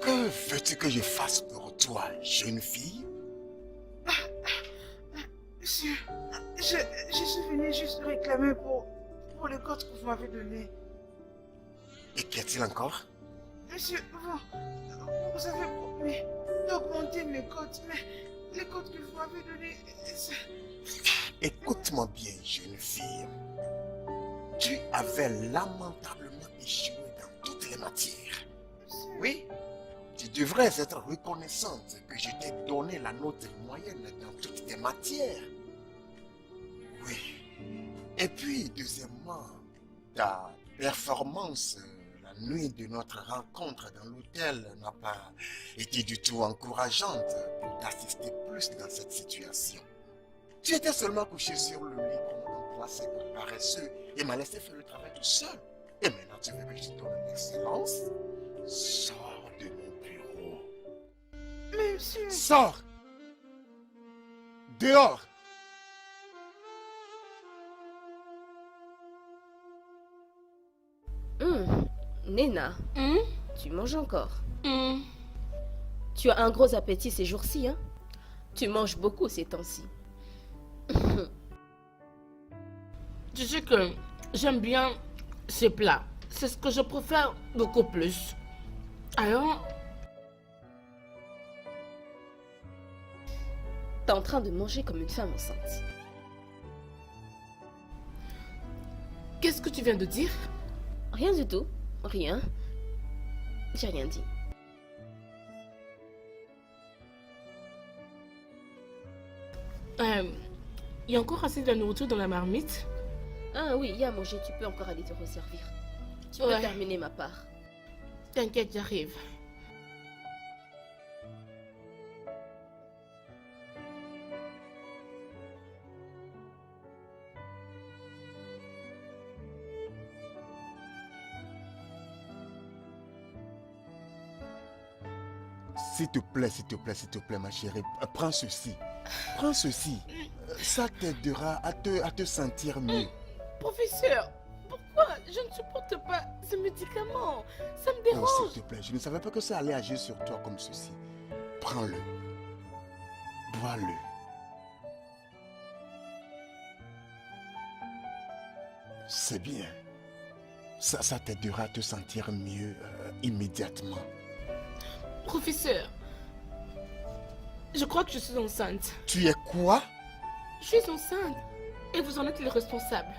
Que veux-tu que je fasse pour toi, jeune fille? Monsieur, je suis venu juste réclamer pour le code que vous m'avez donné. Et qu'y a-t-il encore? Monsieur, vous avez promis d'augmenter mes cotes, mais les cotes que vous m'avez données, Écoute-moi bien, jeune fille. Tu avais lamentablement échoué dans toutes les matières. Oui, tu devrais être reconnaissante que je t'ai donné la note moyenne dans toutes tes matières. Oui. Et puis, deuxièmement, ta performance la nuit de notre rencontre dans l'hôtel n'a pas été du tout encourageante pour t'assister plus dans cette situation. Tu étais seulement couché sur le lit comme un poisson paresseux et m'a laissé faire le travail tout seul. Et maintenant, tu veux que je te donne l'excellence? Sors de mon bureau. mais monsieur... Sors! Dehors! Nina, Hmm? tu manges encore. Hmm. Tu as un gros appétit ces jours-ci, hein? Tu manges beaucoup ces temps-ci. Tu sais que j'aime bien ces plats. C'est ce que je préfère beaucoup plus. Alors, T'es en train de manger comme une femme enceinte. qu'est-ce que tu viens de dire? Rien du tout. Rien. J'ai rien dit. Il y a encore assez de la nourriture dans la marmite. Ah oui, il y a à manger, tu peux encore aller te resservir. Tu peux Ouais. terminer ma part. T'inquiète, j'arrive. S'il te plaît, ma chérie, prends ceci. Prends ceci. Ça t'aidera à te sentir mieux. Professeur, pourquoi je ne supporte pas ce médicament? Ça me Oh, dérange. s'il te plaît, je ne savais pas que ça allait agir sur toi comme ceci. Prends-le. Bois-le. C'est bien. Ça t'aidera à te sentir mieux immédiatement. Professeur, je crois que je suis enceinte. Tu es quoi? Je suis enceinte et vous en êtes le responsable.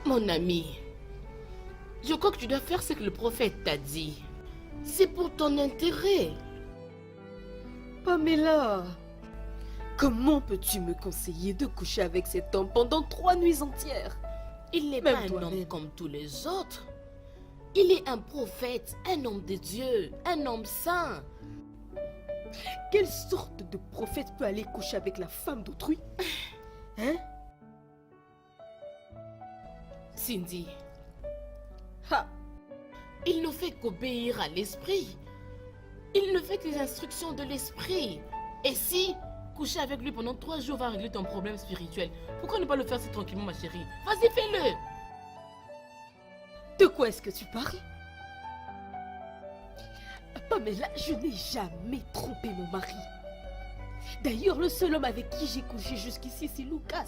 Mon ami, je crois que tu dois faire ce que le prophète t'a dit. C'est pour ton intérêt. Pamela, comment peux-tu me conseiller de coucher avec cet homme pendant 3 nuits entières? Il n'est Même pas un toi-même. homme comme tous les autres. Il est un prophète, un homme de Dieu, un homme saint. Quelle sorte de prophète peut aller coucher avec la femme d'autrui? Hein? Cindy, Ha! il ne fait qu'obéir à l'esprit. Il ne fait que les instructions de l'esprit. Et si coucher avec lui pendant 3 jours va régler ton problème spirituel, pourquoi ne pas le faire si tranquillement, ma chérie? Vas-y, fais-le. De quoi est-ce que tu parles? Pamela, je n'ai jamais trompé mon mari. D'ailleurs, le seul homme avec qui j'ai couché jusqu'ici, c'est Lucas.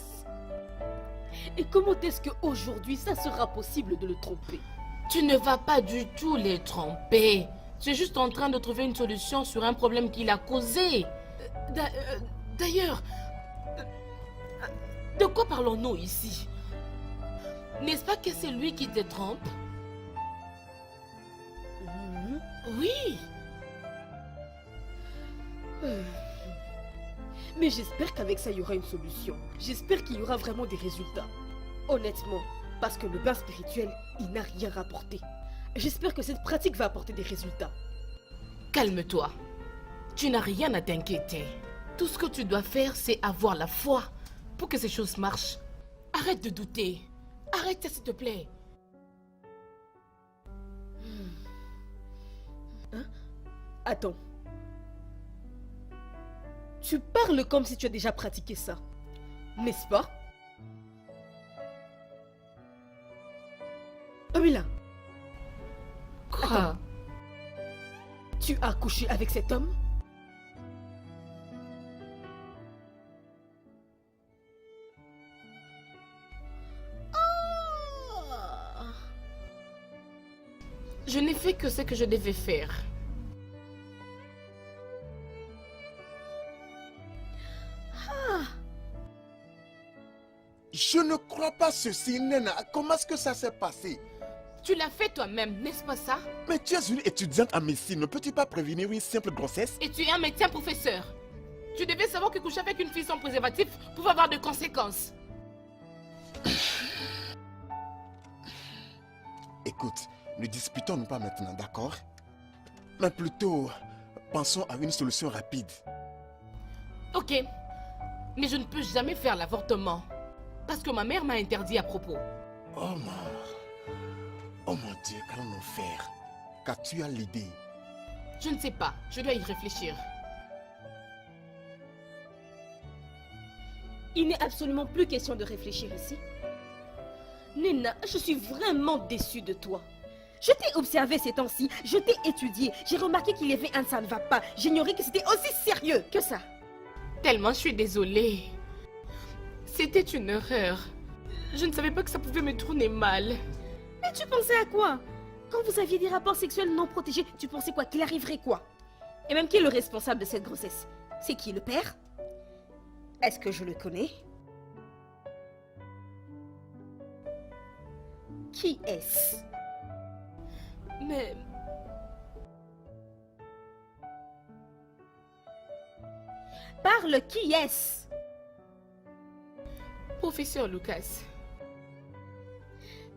Et comment est-ce qu'aujourd'hui, ça sera possible de le tromper? Tu ne vas pas du tout les tromper. Tu es juste en train de trouver une solution sur un problème qu'il a causé. D'ailleurs, de quoi parlons-nous ici? N'est-ce pas que c'est lui qui te trompe? Mhm. Oui. Mais j'espère qu'avec ça, il y aura une solution. J'espère qu'il y aura vraiment des résultats. Honnêtement, Parce que le bain spirituel, il n'a rien rapporté. J'espère que cette pratique va apporter des résultats. Calme-toi. Tu n'as rien à t'inquiéter. Tout ce que tu dois faire, c'est avoir la foi pour que ces choses marchent. Arrête de douter. Arrête ça, s'il te plaît. Hein? Attends. Tu parles comme si tu as déjà pratiqué ça, n'est-ce pas? Amila, Quoi? tu as couché avec cet homme? Je n'ai fait que ce que je devais faire. Je ne crois pas ceci, Nena. Comment est-ce que ça s'est passé? Tu l'as fait toi-même, n'est-ce pas ça? Mais tu es une étudiante en médecine. Ne peux-tu pas prévenir une simple grossesse? Et tu es un médecin professeur. Tu devais savoir que coucher avec une fille sans préservatif pouvait avoir de conséquences. Écoute, ne disputons-nous pas maintenant, d'accord? Mais plutôt, pensons à une solution rapide. Ok, mais je ne peux jamais faire l'avortement. Parce que ma mère m'a interdit à propos. Oh mon Dieu, qu'allons-nous faire? Qu'as-tu à l'idée? Je ne sais pas, je dois y réfléchir. Il n'est absolument plus question de réfléchir ici. Nena, je suis vraiment déçue de toi. Je t'ai observé ces temps-ci, je t'ai étudié, j'ai remarqué qu'il y avait un ça ne va pas. J'ignorais que c'était aussi sérieux que ça. Tellement je suis désolée. C'était une erreur. Je ne savais pas que ça pouvait me tourner mal. Mais tu pensais à quoi? Quand vous aviez des rapports sexuels non protégés, tu pensais quoi? Qu'il arriverait quoi? Et même qui est le responsable de cette grossesse? C'est qui, le père? Est-ce que je le connais? Qui est-ce? Mais... Parle, qui est-ce? Professeur Lucas.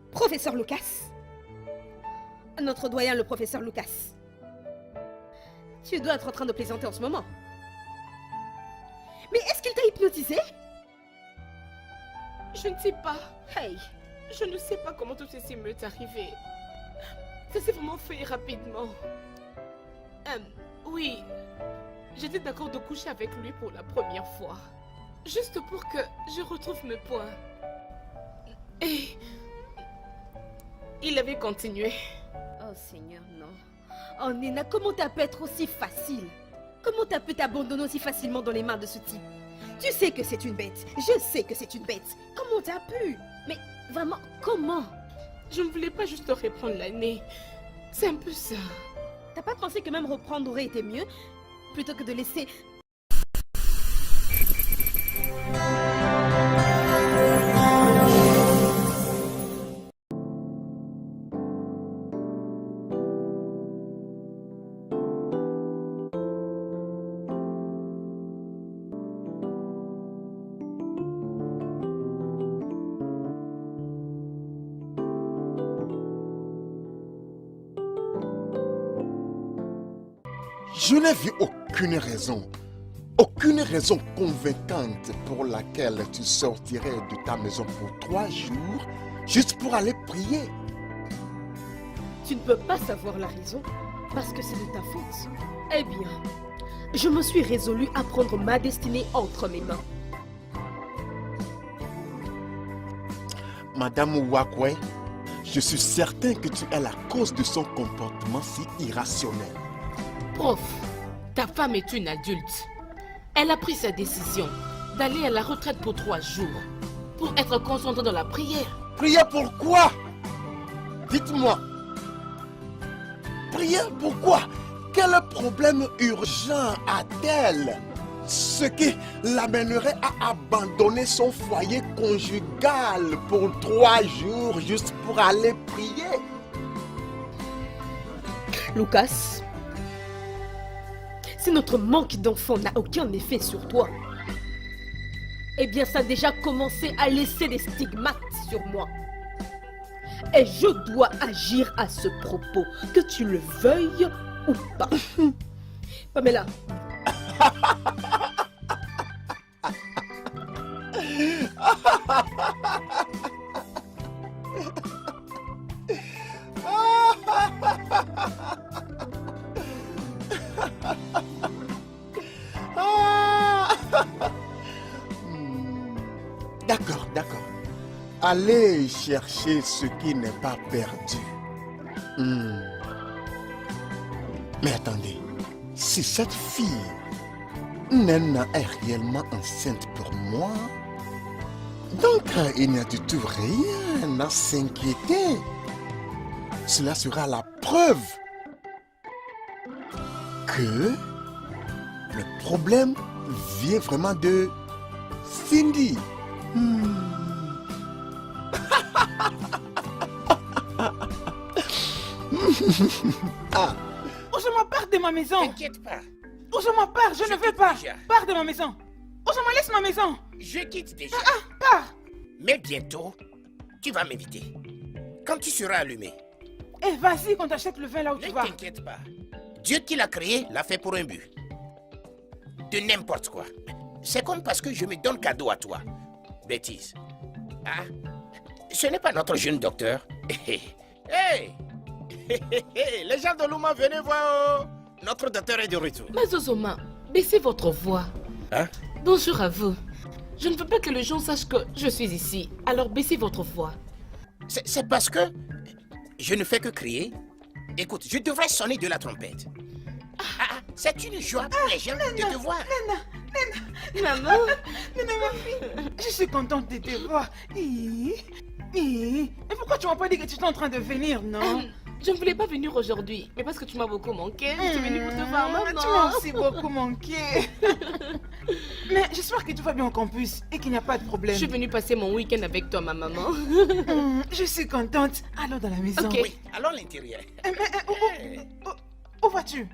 Professeur Lucas? Notre doyen, le professeur Lucas. Tu dois être en train de plaisanter en ce moment. Mais est-ce qu'il t'a hypnotisé? Je ne sais pas. Hey, Je ne sais pas comment tout ceci m'est arrivé. Ça s'est vraiment fait rapidement. Oui, j'étais d'accord de coucher avec lui pour la première fois. Juste pour que je retrouve mes points. Et... il avait continué. oh Seigneur, non. Oh Nena, comment t'as pu être aussi facile? Comment t'as pu t'abandonner aussi facilement dans les mains de ce type? Tu sais que c'est une bête. Je sais que c'est une bête. Comment t'as pu? Mais vraiment, comment? Je ne voulais pas juste reprendre l'année. C'est un peu ça. T'as pas pensé que même reprendre aurait été mieux? Plutôt que de laisser... Je n'ai vu aucune raison convaincante pour laquelle tu sortirais de ta maison pour 3 jours juste pour aller prier. Tu ne peux pas savoir la raison parce que c'est de ta faute. Eh bien, je me suis résolue à prendre ma destinée entre mes mains. Madame Wakwe, je suis certain que tu es la cause de son comportement si irrationnel. Prof, ta femme est une adulte. Elle a pris sa décision d'aller à la retraite pour 3 jours pour être concentrée dans la prière. Prier pourquoi? Dites-moi. Prier pourquoi? Quel problème urgent a-t-elle? Ce qui l'amènerait à abandonner son foyer conjugal pour 3 jours juste pour aller prier? Lucas, si notre manque d'enfants n'a aucun effet sur toi, eh bien ça a déjà commencé à laisser des stigmates sur moi. Et je dois agir à ce propos, que tu le veuilles ou pas. Pamela. D'accord, d'accord. Allez chercher ce qui n'est pas perdu. Mais attendez, si cette fille, Nena, est réellement enceinte pour moi, donc il n'y a du tout rien à s'inquiéter. Cela sera la preuve que le problème vient vraiment de Cindy. Ozoma, pars de ma maison. T'inquiète pas. Ozoma, pars, je ne veux quitte pas. déjà. Pars de ma maison. Ozoma, laisse ma maison. Je quitte déjà. Pars. Mais bientôt, tu vas m'inviter. Quand tu seras allumé, Eh, vas-y, qu'on t'achète le vin là où ne tu vas. t'inquiète pas. Dieu qui l'a créé l'a fait pour un but. De n'importe quoi. C'est comme parce que je me donne cadeau à toi. Bêtise. Ah, ce n'est pas notre jeune docteur. Hey! Les gens de Luma, venez voir. Notre docteur est de retour. Mais Ozoma, baissez votre voix. Hein? Bonjour à vous. Je ne veux pas que les gens sachent que je suis ici. Alors baissez votre voix. C'est parce que je ne fais que crier. Écoute, je devrais sonner de la trompette. C'est une joie pour les gens de te voir. Maman, Nena, ma fille, je suis contente de te voir. Mais pourquoi tu m'as pas dit que tu étais en train de venir, non? je ne voulais pas venir aujourd'hui, mais parce que tu m'as beaucoup manqué, je suis venue pour te voir, maman. Tu m'as aussi beaucoup manqué. Mais j'espère que tout va bien au campus et qu'il n'y a pas de problème. Je suis venue passer mon week-end avec toi, ma maman. Je suis contente. Allons dans la maison. Ok. Oui, allons à l'intérieur. Où vas-tu?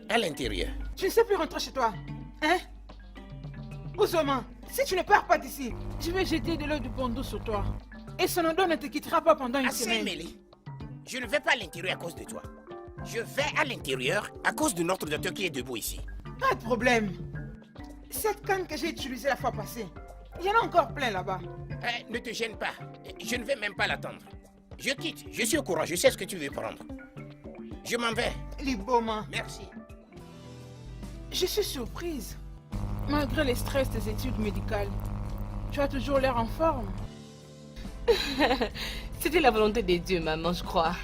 À l'intérieur. Tu ne sais plus rentrer chez toi. Hein? Ozoma, si tu ne pars pas d'ici, je vais jeter de l'eau du bon d'eau sur toi. Et Sonodo ne te quittera pas pendant une Assez semaine. mêlé. Je ne vais pas à l'intérieur à cause de toi. Je vais à l'intérieur à cause de notre docteur qui est debout ici. Pas de problème. Cette canne que j'ai utilisée la fois passée, il y en a encore plein là-bas. Ne te gêne pas. Je ne vais même pas l'attendre. Je quitte. Je suis au courant. Je sais ce que tu veux prendre. Je m'en vais. Liboma, Merci. je suis surprise. Malgré les stress des études médicales, tu as toujours l'air en forme. C'était la volonté de Dieu, maman, je crois.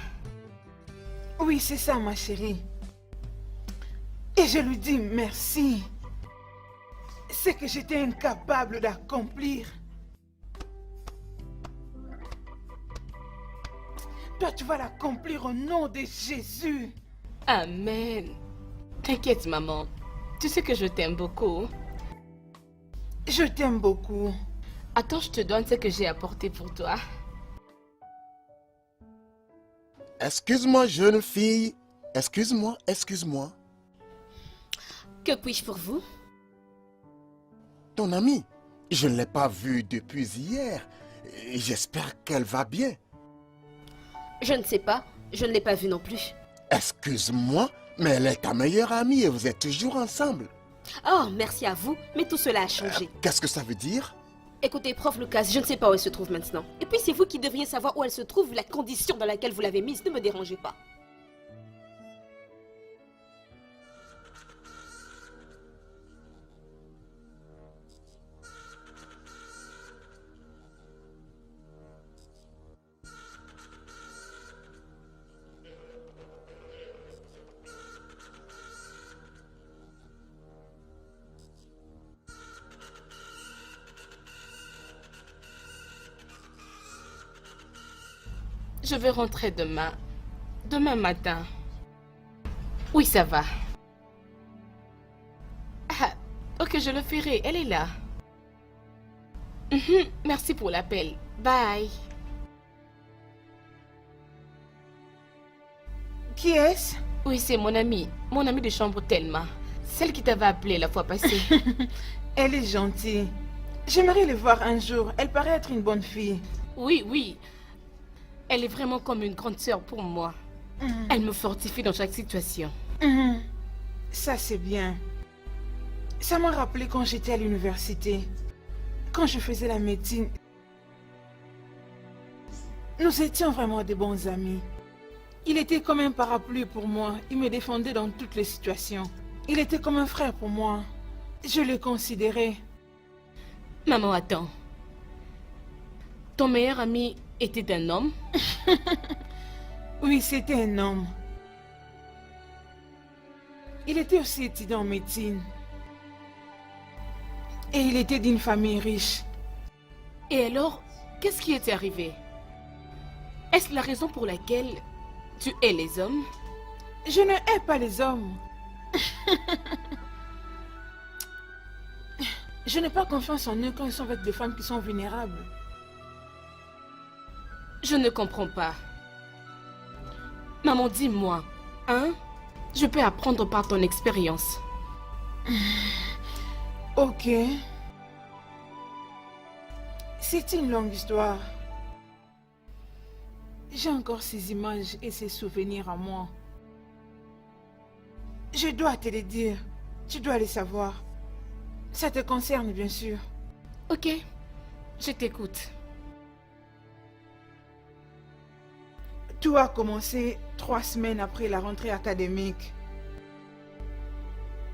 Oui, c'est ça, ma chérie. Et je lui dis merci. C'est que j'étais incapable d'accomplir. Toi, tu vas l'accomplir au nom de Jésus. Amen. T'inquiète, maman. Tu sais que je t'aime beaucoup. Je t'aime beaucoup. Attends, je te donne ce que j'ai apporté pour toi. Excuse-moi, jeune fille. Excuse-moi. Que puis-je pour vous? Ton amie, je ne l'ai pas vue depuis hier. Et j'espère qu'elle va bien. Je ne sais pas. Je ne l'ai pas vue non plus. Excuse-moi, mais elle est ta meilleure amie et vous êtes toujours ensemble. Oh, merci à vous, mais tout cela a changé. Qu'est-ce que ça veut dire? Écoutez, prof Lucas, je ne sais pas où elle se trouve maintenant. Et puis c'est vous qui devriez savoir où elle se trouve, vu la condition dans laquelle vous l'avez mise. Ne me dérangez pas. Je vais rentrer demain. Demain matin. Oui, ça va. Ah, ok, je le ferai. Elle est là. Merci pour l'appel. Bye. Qui est-ce? Oui, c'est mon amie. Mon amie de chambre Thelma. Celle qui t'avait appelé la fois passée. Elle est gentille. J'aimerais le voir un jour. Elle paraît être une bonne fille. Oui. Elle est vraiment comme une grande sœur pour moi. Elle me fortifie dans chaque situation. Ça, c'est bien. Ça m'a rappelé quand j'étais à l'université. Quand je faisais la médecine. Nous étions vraiment des bons amis. Il était comme un parapluie pour moi. Il me défendait dans toutes les situations. Il était comme un frère pour moi. Je le considérais. Maman, attends. Ton meilleur ami était un homme? Oui, c'était un homme. Il était aussi étudiant en médecine. Et il était d'une famille riche. Et alors, qu'est-ce qui était arrivé? Est-ce la raison pour laquelle tu hais les hommes? Je ne hais pas les hommes. Je n'ai pas confiance en eux quand ils sont avec des femmes qui sont vulnérables. Je ne comprends pas. Maman, dis-moi, hein? Je peux apprendre par ton expérience. Ok. C'est une longue histoire. J'ai encore ces images et ces souvenirs à moi. Je dois te les dire. Tu dois les savoir. Ça te concerne, bien sûr. Ok, je t'écoute. Tout a commencé 3 semaines après la rentrée académique.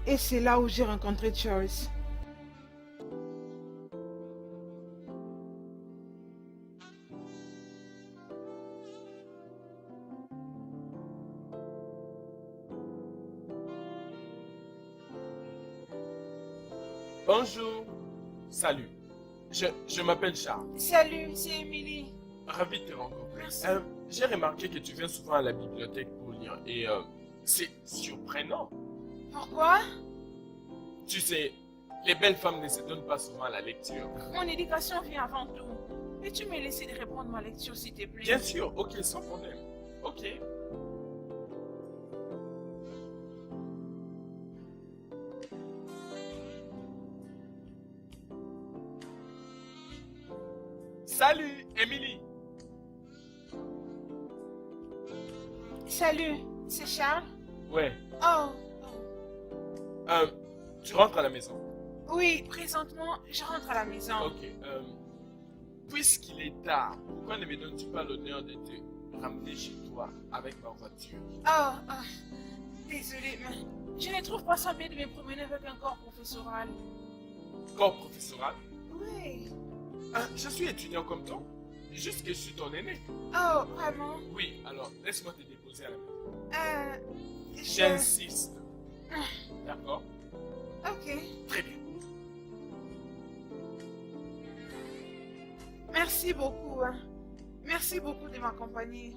Et c'est là où j'ai rencontré Charles. Bonjour. Salut. Je m'appelle Charles. Salut, c'est Émilie. Ravi de te rencontrer. Merci. J'ai remarqué que tu viens souvent à la bibliothèque pour lire et c'est surprenant. Pourquoi? Tu sais, les belles femmes ne se donnent pas souvent à la lecture. Mon éducation vient avant tout. Peux-tu me laisser de reprendre ma lecture, s'il te plaît? Bien sûr, ok, sans problème. Ok. Salut, Émilie. Salut, c'est Charles? Ouais. Oh, Tu rentres à la maison. oui, présentement, je rentre à la maison. Ok. Puisqu'il est tard, pourquoi ne me donnes-tu pas l'honneur de te ramener chez toi avec ma voiture? Désolée, mais je ne trouve pas ça bien de me promener avec un corps professoral. Corps professoral? Oui. Je suis étudiant comme toi. Juste que je suis ton aîné. Oh, vraiment? Oui, alors laisse-moi te déposer à la maison. Je... J'insiste. D'accord? Ok. Très bien. Merci beaucoup. Merci beaucoup de m'accompagner.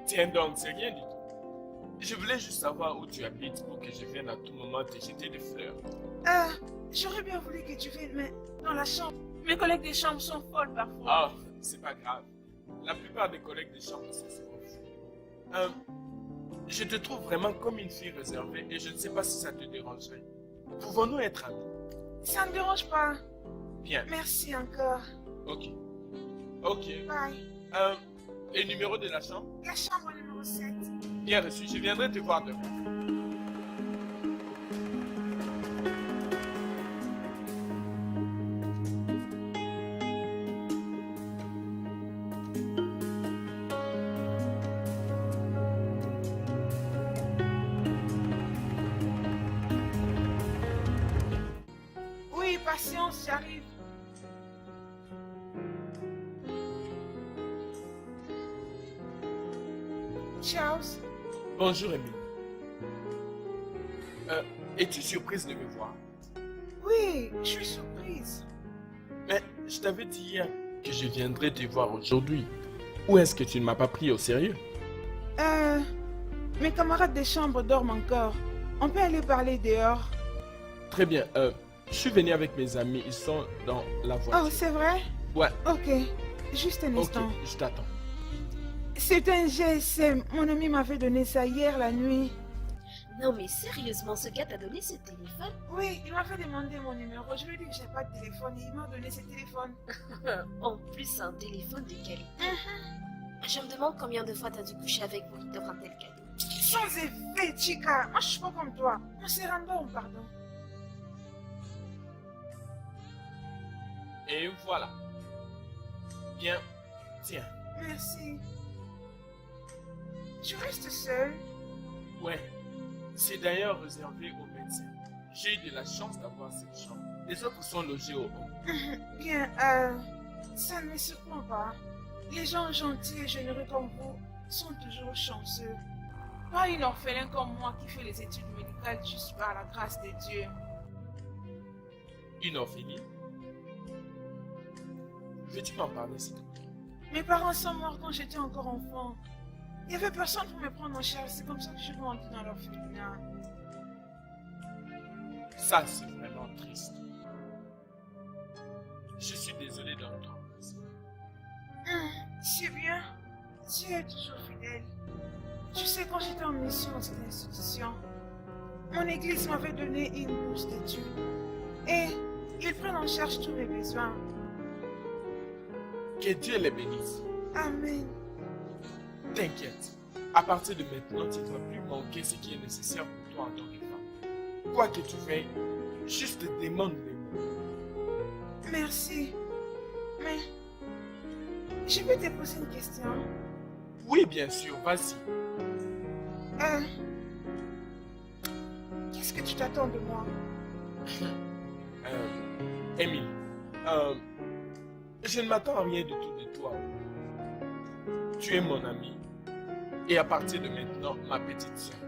Tiens donc, c'est rien du tout. Je voulais juste savoir où tu habites pour que je vienne à tout moment te jeter des fleurs. J'aurais bien voulu que tu viennes, mais dans la chambre. Mes collègues de chambre sont folles parfois. Ah, c'est pas grave. La plupart des collègues de chambre sont souvent fous. Je te trouve vraiment comme une fille réservée et je ne sais pas si ça te dérangerait. Pouvons-nous être amis? Ça ne me dérange pas. Bien. Merci encore. Ok. Ok. Bye. Et le numéro de la chambre? La chambre numéro 7. Bien reçu. Je viendrai te voir demain. Oui, patience, j'arrive. Charles? Bonjour, Émilie. Es-tu surprise de me voir? Oui, je suis surprise. Mais je t'avais dit hier que je viendrais te voir aujourd'hui. Ou est-ce que tu ne m'as pas pris au sérieux? Mes camarades de chambre dorment encore. On peut aller parler dehors. Très bien. Je suis venu avec mes amis. Ils sont dans la voiture. Oh, c'est vrai? Ouais. Ok, juste un Ok, instant. je t'attends. C'est un GSM. Mon ami m'avait donné ça hier la nuit. Non mais sérieusement, ce gars t'a donné ce téléphone? Oui, il m'avait demandé mon numéro. Je lui ai dit que j'ai pas de téléphone et il m'a donné ce téléphone. En plus, un téléphone de qualité. Je me demande combien de fois t'as dû coucher avec pour qu'il t'offre un tel cadeau. Sans effet, Chica. Moi, je suis pas comme toi. On s'est random, pardon. Et voilà. Bien, tiens. Merci. Tu restes seul? Ouais, c'est d'ailleurs réservé aux médecins. J'ai eu de la chance d'avoir cette chambre. Les autres sont logés au haut. Bien, ça ne me surprend pas. Les gens gentils et généreux comme vous sont toujours chanceux. Pas une orphelin comme moi qui fait les études médicales juste par la grâce de Dieu. Une orpheline. Veux-tu m'en parler, s'il te plaît? Mes parents sont morts quand j'étais encore enfant. Il n'y avait personne pour me prendre en charge. C'est comme ça que je grandis dans l'orphelinat. Ça, c'est vraiment triste. Je suis désolé d'entendre ça. C'est bien. Tu es toujours fidèle. Tu sais, quand j'étais en mission dans cette institution, mon église m'avait donné une bourse d'études. Et ils prennent en charge tous mes besoins. Que Dieu les bénisse. Amen. T'inquiète. À partir de maintenant, tu ne dois plus manquer ce qui est nécessaire pour toi en tant que femme. Quoi que tu fais, juste demande les mots. Merci. Mais je peux te poser une question. Oui, bien sûr, vas-y. Qu'est-ce que tu t'attends de moi? Émile, je ne m'attends à rien du tout de toi. Tu es mon ami. Et à partir de maintenant, ma petite soeur.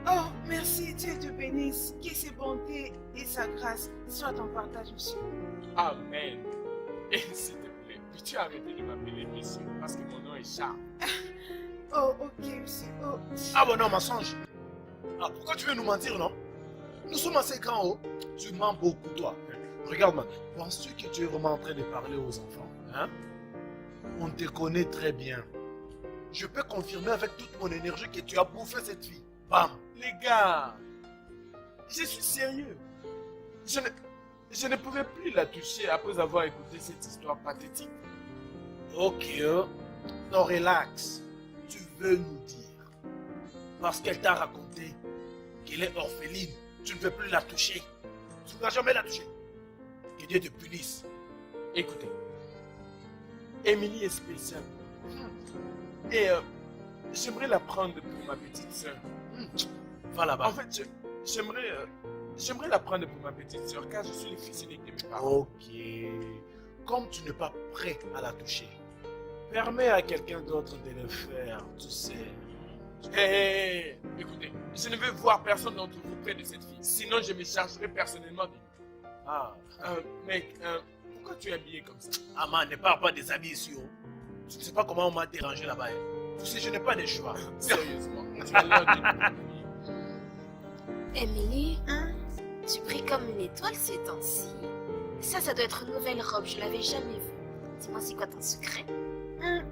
Oh, merci, Dieu te bénisse. Que ses bontés et sa grâce soient en partage, monsieur. Amen. Et s'il te plaît, peux-tu arrêter de m'appeler monsieur parce que mon nom est Charles. Oh, ok, monsieur. Oh. Ah bon, non, mensonge. Ah, pourquoi tu veux nous mentir, non? Nous sommes assez grands, oh. Tu mens beaucoup, toi. Regarde-moi, penses-tu que tu es vraiment en train de parler aux enfants, hein? On te connaît très bien. Je peux confirmer avec toute mon énergie que tu as bouffé cette fille. Bam! Les gars, je suis sérieux. Je ne pouvais plus la toucher après avoir écouté cette histoire pathétique. Ok, oh. Non, relax. Tu veux nous dire, parce qu'elle t'a raconté qu'elle est orpheline, tu ne veux plus la toucher. Tu ne vas jamais la toucher. Que Dieu te punisse. Écoutez, Émilie est spéciale. Et j'aimerais la prendre pour ma petite soeur. Va là-bas. En fait, j'aimerais la prendre pour ma petite soeur car je suis le fils unique de mes parents. Ok. Comme tu n'es pas prêt à la toucher, permets à quelqu'un d'autre de le faire, tu sais. Hé, écoutez, je ne veux voir personne d'entre vous près de cette fille. Sinon, je me chargerai personnellement de lui. Ah, Mec, pourquoi tu es habillé comme ça? Aman, ne parle pas des habits ici. Oh. Tu ne sais pas comment on m'a dérangé là-bas. Hein. Tu sais, je n'ai pas de choix. Sérieusement, tu as l'air d'une... Emily, tu brilles comme une étoile ces temps-ci. Ça doit être une nouvelle robe, je l'avais jamais vue. Dis-moi, c'est quoi ton secret?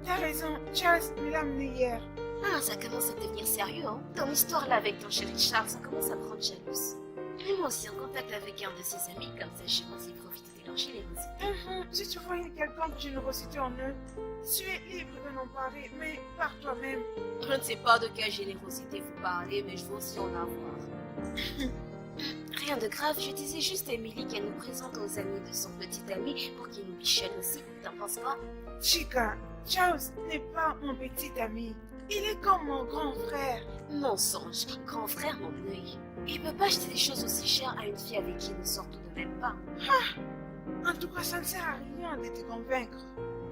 T'as raison, Charles me l'a amené hier. Ah, ça commence à devenir sérieux, hein. Ton histoire là avec ton chéri Charles, ça commence à me rendre jalouse. Mets-moi aussi en contact avec un de ses amis, comme ça je vais aussi profiter de leur générosité. Si tu vois une quelconque générosité en eux, tu es libre de n'en parler, mais par toi-même. Je ne sais pas de quelle générosité vous parlez, mais je veux aussi en avoir. Rien de grave, je disais juste à Emily qu'elle nous présente aux amis de son petit ami pour qu'il nous bichonne aussi. T'en penses quoi? Chica, Charles n'est pas mon petit ami. Il est comme mon grand frère. Mensonge, grand frère, mon œil. Il peut pas acheter des choses aussi chères à une fille avec qui il ne sort tout de même pas. En tout cas, ça ne sert à rien de te convaincre.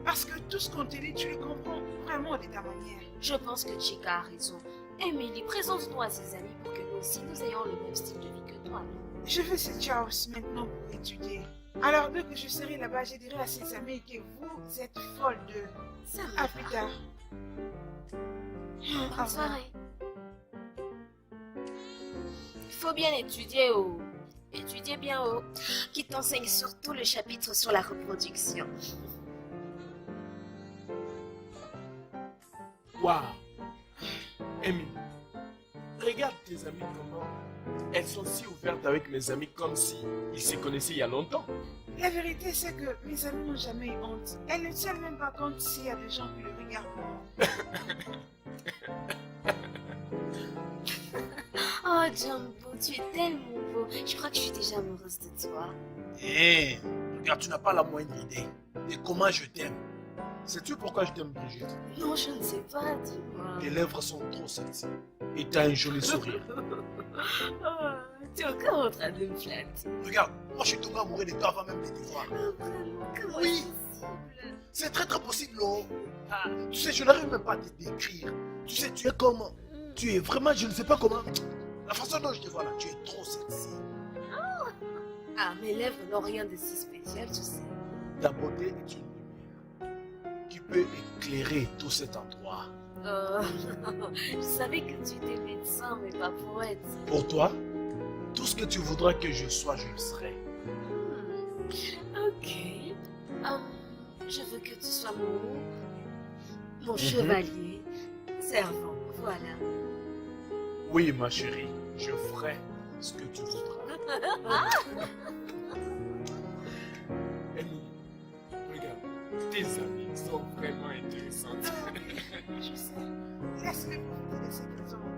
Parce que tout ce qu'on te dit, tu le comprends vraiment de ta manière. Je pense que Chica a raison. Emily, présente-nous à ses amis pour que nous aussi nous ayons le même style de vie que toi. Je vais chez Charles maintenant pour étudier. Alors, dès que je serai là-bas, je dirai à ses amis que vous êtes folle de... Ça me À va. plus tard. Bonne soirée. Il faut bien étudier, oh. Étudier bien, oh. Qui t'enseigne surtout le chapitre sur la reproduction. Waouh! Emily, regarde tes amis comment elles sont si ouvertes avec mes amis comme si ils se connaissaient il y a longtemps. La vérité, c'est que mes amis n'ont jamais eu honte. Elles ne tiennent même pas compte s'il y a des gens qui le regardent. Oh, Jumbo, tu es tellement beau. Je crois que je suis déjà amoureuse de toi. Hé, regarde, tu n'as pas la moindre idée de comment je t'aime. Sais-tu pourquoi je t'aime, Brigitte? Non, je ne sais pas, dis-moi. Tes lèvres sont trop sexy. Et tu as un joli sourire. Oh, tu es encore en train de me flatter. Regarde, moi je suis tombé amoureux de toi avant même de te voir. Oh, vraiment, comment Oui. c'est possible? C'est très très possible, oh. Ah, tu sais, je n'arrive même pas à te décrire. Tu sais, tu es comment? Tu es vraiment, je ne sais pas comment. La façon dont je te vois là, tu es trop sexy. Ah, mes lèvres n'ont rien de si spécial, tu sais. Ta beauté est une lumière qui peut éclairer tout cet endroit. Oh, je savais que tu étais médecin, mais pas poète. Pour toi, tout ce que tu voudras que je sois, je le serai. Ok. Je veux que tu sois mon chevalier, servant, voilà. Oui, ma chérie, je ferai ce que tu voudras. Emily, regarde, tes amis sont vraiment intéressantes. Je sais. Laisse-les profiter de ce qu'ils ont.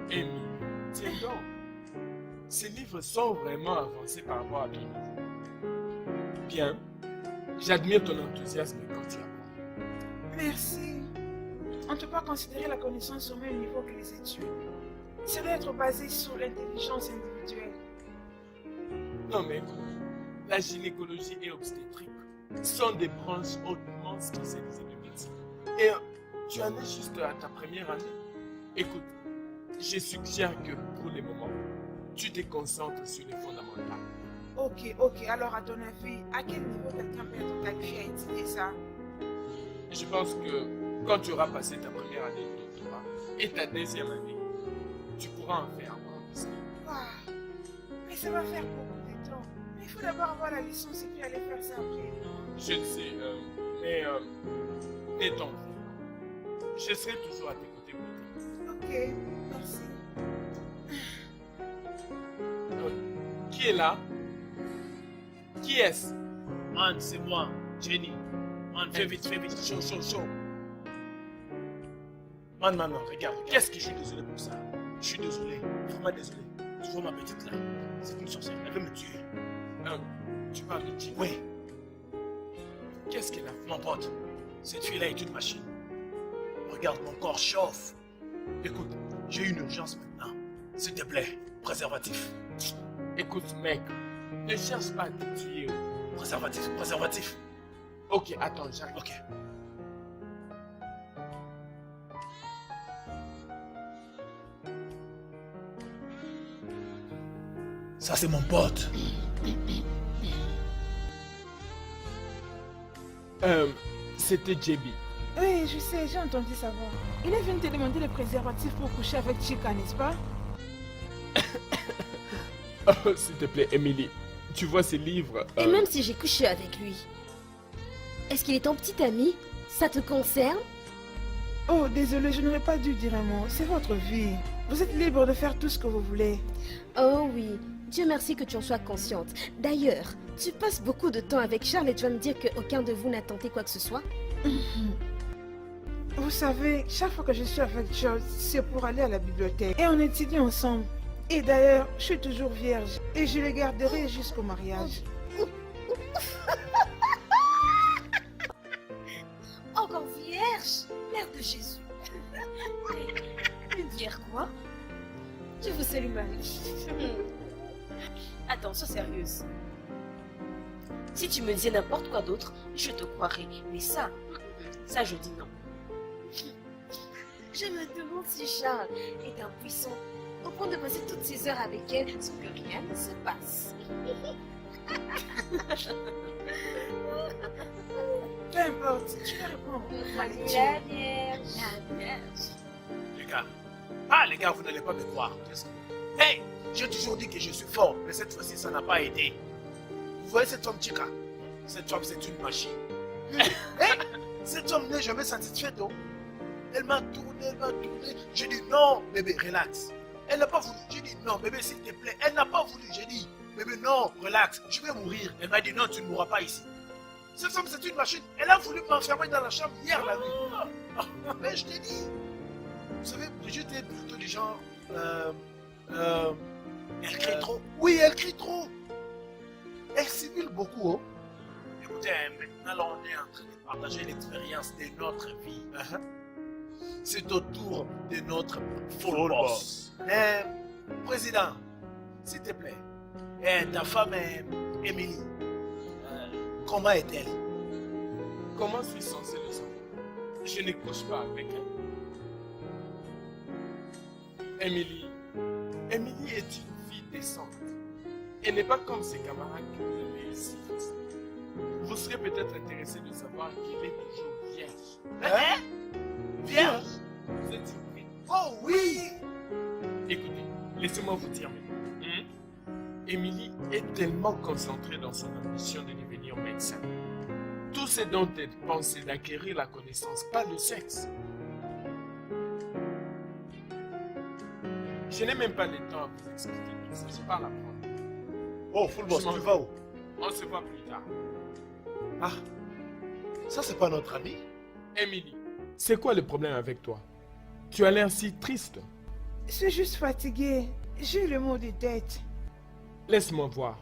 Emily, tiens donc. Ces livres sont vraiment avancés par rapport à ton niveau. Bien, j'admire ton enthousiasme quand tu apprends. Merci. On ne peut pas considérer la connaissance au même niveau que les études. Ça doit être basé sur l'intelligence individuelle. Non mais écoute, la gynécologie et obstétrique sont des branches hautement spécialisées de médecine. Et tu en es juste à ta première année. Écoute, je suggère que pour le moment, tu te concentres sur les fondamentales. Ok. Alors, à ton avis, à quel niveau quelqu'un peut être qualifié à étudier ça? Je pense que quand tu auras passé ta première année de doctorat et ta deuxième année, tu pourras en faire un business. Ah, mais ça va faire beaucoup de temps. Mais il faut d'abord avoir la licence et puis aller faire ça après. Je le sais, mais n'aie ton vie. Je serai toujours à tes côtés pour t'aider. Ok, merci. Qui est là? Qui est-ce? Man, c'est moi, Jenny. Man, fais vite, chaud. Man, regarde. Qu'est-ce que je suis désolé pour ça? Je suis désolé, vraiment désolé. Tu vois ma petite là? C'est une sorcière, elle veut me tuer. Tu parles de qui? Oui, Qu'est-ce qu'elle a fait? mon pote, cette fille-là est une machine. Regarde, mon corps chauffe. Écoute, j'ai une urgence maintenant. S'il te plaît, préservatif. Écoute, mec, ne cherche pas à te tuer. Préservatif. Ok, attends, j'arrive. Ok. Ça, c'est mon pote. C'était JB. Oui, je sais, j'ai entendu savoir. Il est venu te demander le préservatif pour coucher avec Chica, n'est-ce pas? Oh, s'il te plaît, Emily, tu vois ces livres. Et même si j'ai couché avec lui, est-ce qu'il est ton petit ami? Ça te concerne? Oh, désolé, je n'aurais pas dû dire un mot. C'est votre vie. Vous êtes libre de faire tout ce que vous voulez. Oh oui, Dieu merci que tu en sois consciente. D'ailleurs, tu passes beaucoup de temps avec Charles et tu vas me dire qu'aucun de vous n'a tenté quoi que ce soit? Vous savez, chaque fois que je suis avec George, c'est pour aller à la bibliothèque. Et on étudie ensemble. Et d'ailleurs, je suis toujours vierge. Et je le garderai jusqu'au mariage. Encore vierge? Mère de Jésus. Une vierge quoi? Je vous salue Marie. Attends, sois sérieuse. Si tu me disais n'importe quoi d'autre, je te croirais. Mais ça je dis non. Je me demande si Charles est impuissant au point de passer toutes ces heures avec elle sans que rien ne se passe. Peu importe, tu peux répondre. La vierge. La vierge. Les gars, vous n'allez pas me croire. Hey, j'ai toujours dit que je suis fort, mais cette fois-ci, ça n'a pas aidé. Vous voyez cette femme Chica? Cette femme, c'est une machine. Hey, cette femme n'est jamais satisfaite. Oh. Elle m'a tourné. J'ai dit non, bébé, relax. Elle n'a pas voulu. J'ai dit non, bébé, s'il te plaît. Elle n'a pas voulu. J'ai dit, Mais non, relax, je vais mourir. Elle m'a dit non, tu ne mourras pas ici. Cette femme, c'est une machine. Elle a voulu m'enfermer dans la chambre hier la nuit. Mais je t'ai dit. Vous savez, Brigitte est plutôt du genre... elle crie trop. Oui, elle crie trop. Elle simule beaucoup. Oh. Écoutez, maintenant, on est en train de partager l'expérience de notre vie. C'est au tour de notre full boss. Président, s'il te plaît, ta femme, Émilie, comment est-elle? Comment suis-je censé le savoir? Je ne couche pas avec elle. Émilie est une fille décente. Elle n'est pas comme ses camarades que vous avez ici. Vous serez peut-être intéressé de savoir qu'elle est toujours vierge. Vierge? Vous êtes surpris? Oh oui! Écoutez, laissez-moi vous dire maintenant. Émilie est tellement concentrée dans son ambition de devenir médecin. Tout ce dont elle pense, c'est d'acquérir la connaissance, pas le sexe. Je n'ai même pas le temps à vous expliquer tout ça, je parle à prendre. Oh, full boss, tu vas où? On se voit plus tard. Ah, ça c'est pas notre ami? Émilie, c'est quoi le problème avec toi? Tu as l'air si triste. Je suis juste fatiguée. J'ai le mot de tête. Laisse-moi voir.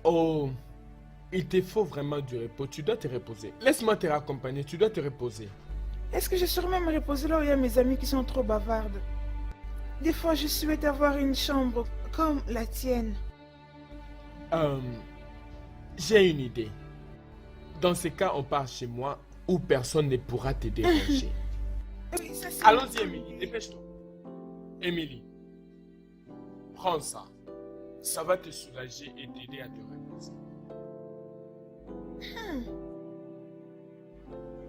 Oh, il te faut vraiment du repos. Tu dois te reposer. Laisse-moi te raccompagner. Tu dois te reposer. Est-ce que je saurais me reposer là où il y a mes amis qui sont trop bavardes? Des fois, je souhaite avoir une chambre comme la tienne. J'ai une idée. Dans ce cas, on part chez moi où personne ne pourra te déranger. Oui, ça c'est... Allons-y, Émilie. Dépêche-toi. Émilie, prends ça. Ça va te soulager et t'aider à te reposer.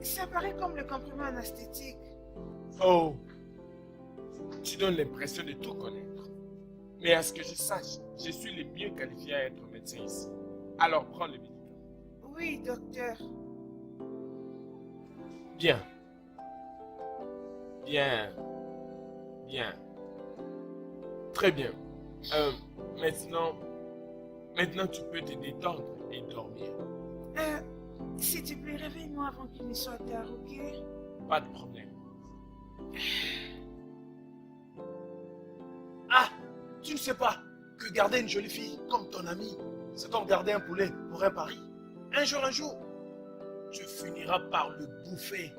Ça paraît comme le comprimé anesthétique. Oh, tu donnes l'impression de tout connaître. Mais à ce que je sache, je suis le mieux qualifié à être médecin ici. Alors prends le médicament. Oui, docteur. Bien. Bien. Bien. Très bien. Maintenant tu peux te détendre et dormir. S'il te plaît, réveille-moi avant qu'il ne soit tard, ok? Pas de problème. Ah, tu ne sais pas que garder une jolie fille comme ton amie, c'est comme garder un poulet pour un pari. Un jour, tu finiras par le bouffer.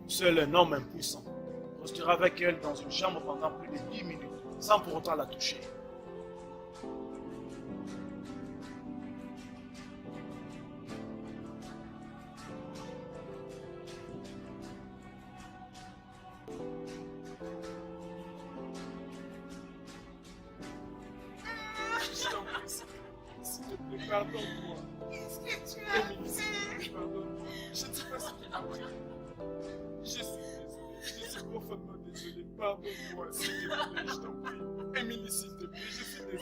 Seul un homme impuissant restera avec elle dans une chambre pendant plus de 10 minutes, sans pour autant la toucher. S'il te plaît, pardonne-moi. Qu'est-ce que tu as Émilie, s'il te plaît, pardonne-moi. Je ne sais pas ce qui m'a pris. Je suis désolé. Je suis profondément désolé. Pardonne-moi, s'il te plaît, je t'en prie. Émilie, s'il te plaît, je suis désolé.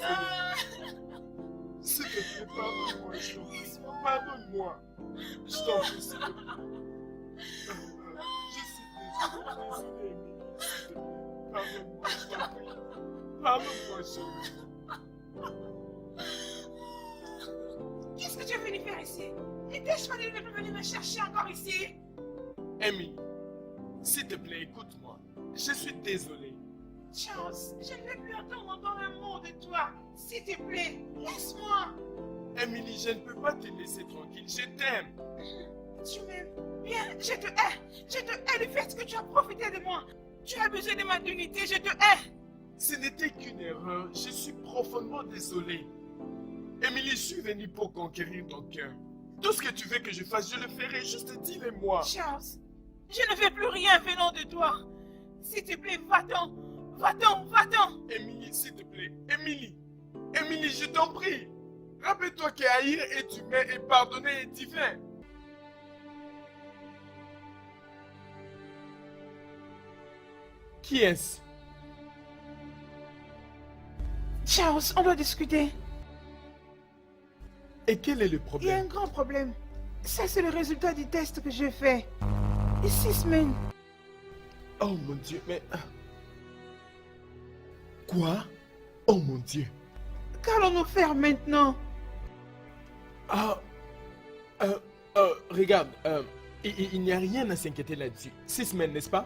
S'il te plaît, pardonne-moi, je t'en prie. Pardonne-moi. Je t'en prie, s'il te plaît. Je suis désolé, Émilie, s'il te plaît. Pardonne-moi, je t'en prie. Pardonne-moi, chérie. Qu'est-ce que tu es venu faire ici? Dépêche-toi de venir me chercher encore ici. Émilie, s'il te plaît, écoute-moi. Je suis désolé. Charles, je ne vais plus entendre encore un mot de toi. S'il te plaît, laisse-moi. Émilie, je ne peux pas te laisser tranquille. Je t'aime. Tu m'aimes bien, je te hais. Je te hais du fait que tu as profité de moi. Tu as besoin de ma dignité, je te hais. Ce n'était qu'une erreur. Je suis profondément désolé. Émilie, je suis venu pour conquérir ton cœur. Tout ce que tu veux que je fasse, je le ferai. Juste dis-le-moi. Charles, je ne veux plus rien venant de toi. S'il te plaît, va-t'en. Va-t'en, va-t'en. Émilie, s'il te plaît. Émilie. Émilie, je t'en prie. Rappelle-toi que haïr est humain et pardonner est divin. Qui est-ce? Charles, on doit discuter. Et quel est le Il y a un problème? grand problème. Ça, c'est le résultat du test que j'ai fait. Et 6 semaines. Oh mon Dieu, mais... Quoi? Oh mon Dieu. Qu'allons-nous faire maintenant? Ah... regarde, il n'y a rien à s'inquiéter là-dessus. 6 semaines, n'est-ce pas?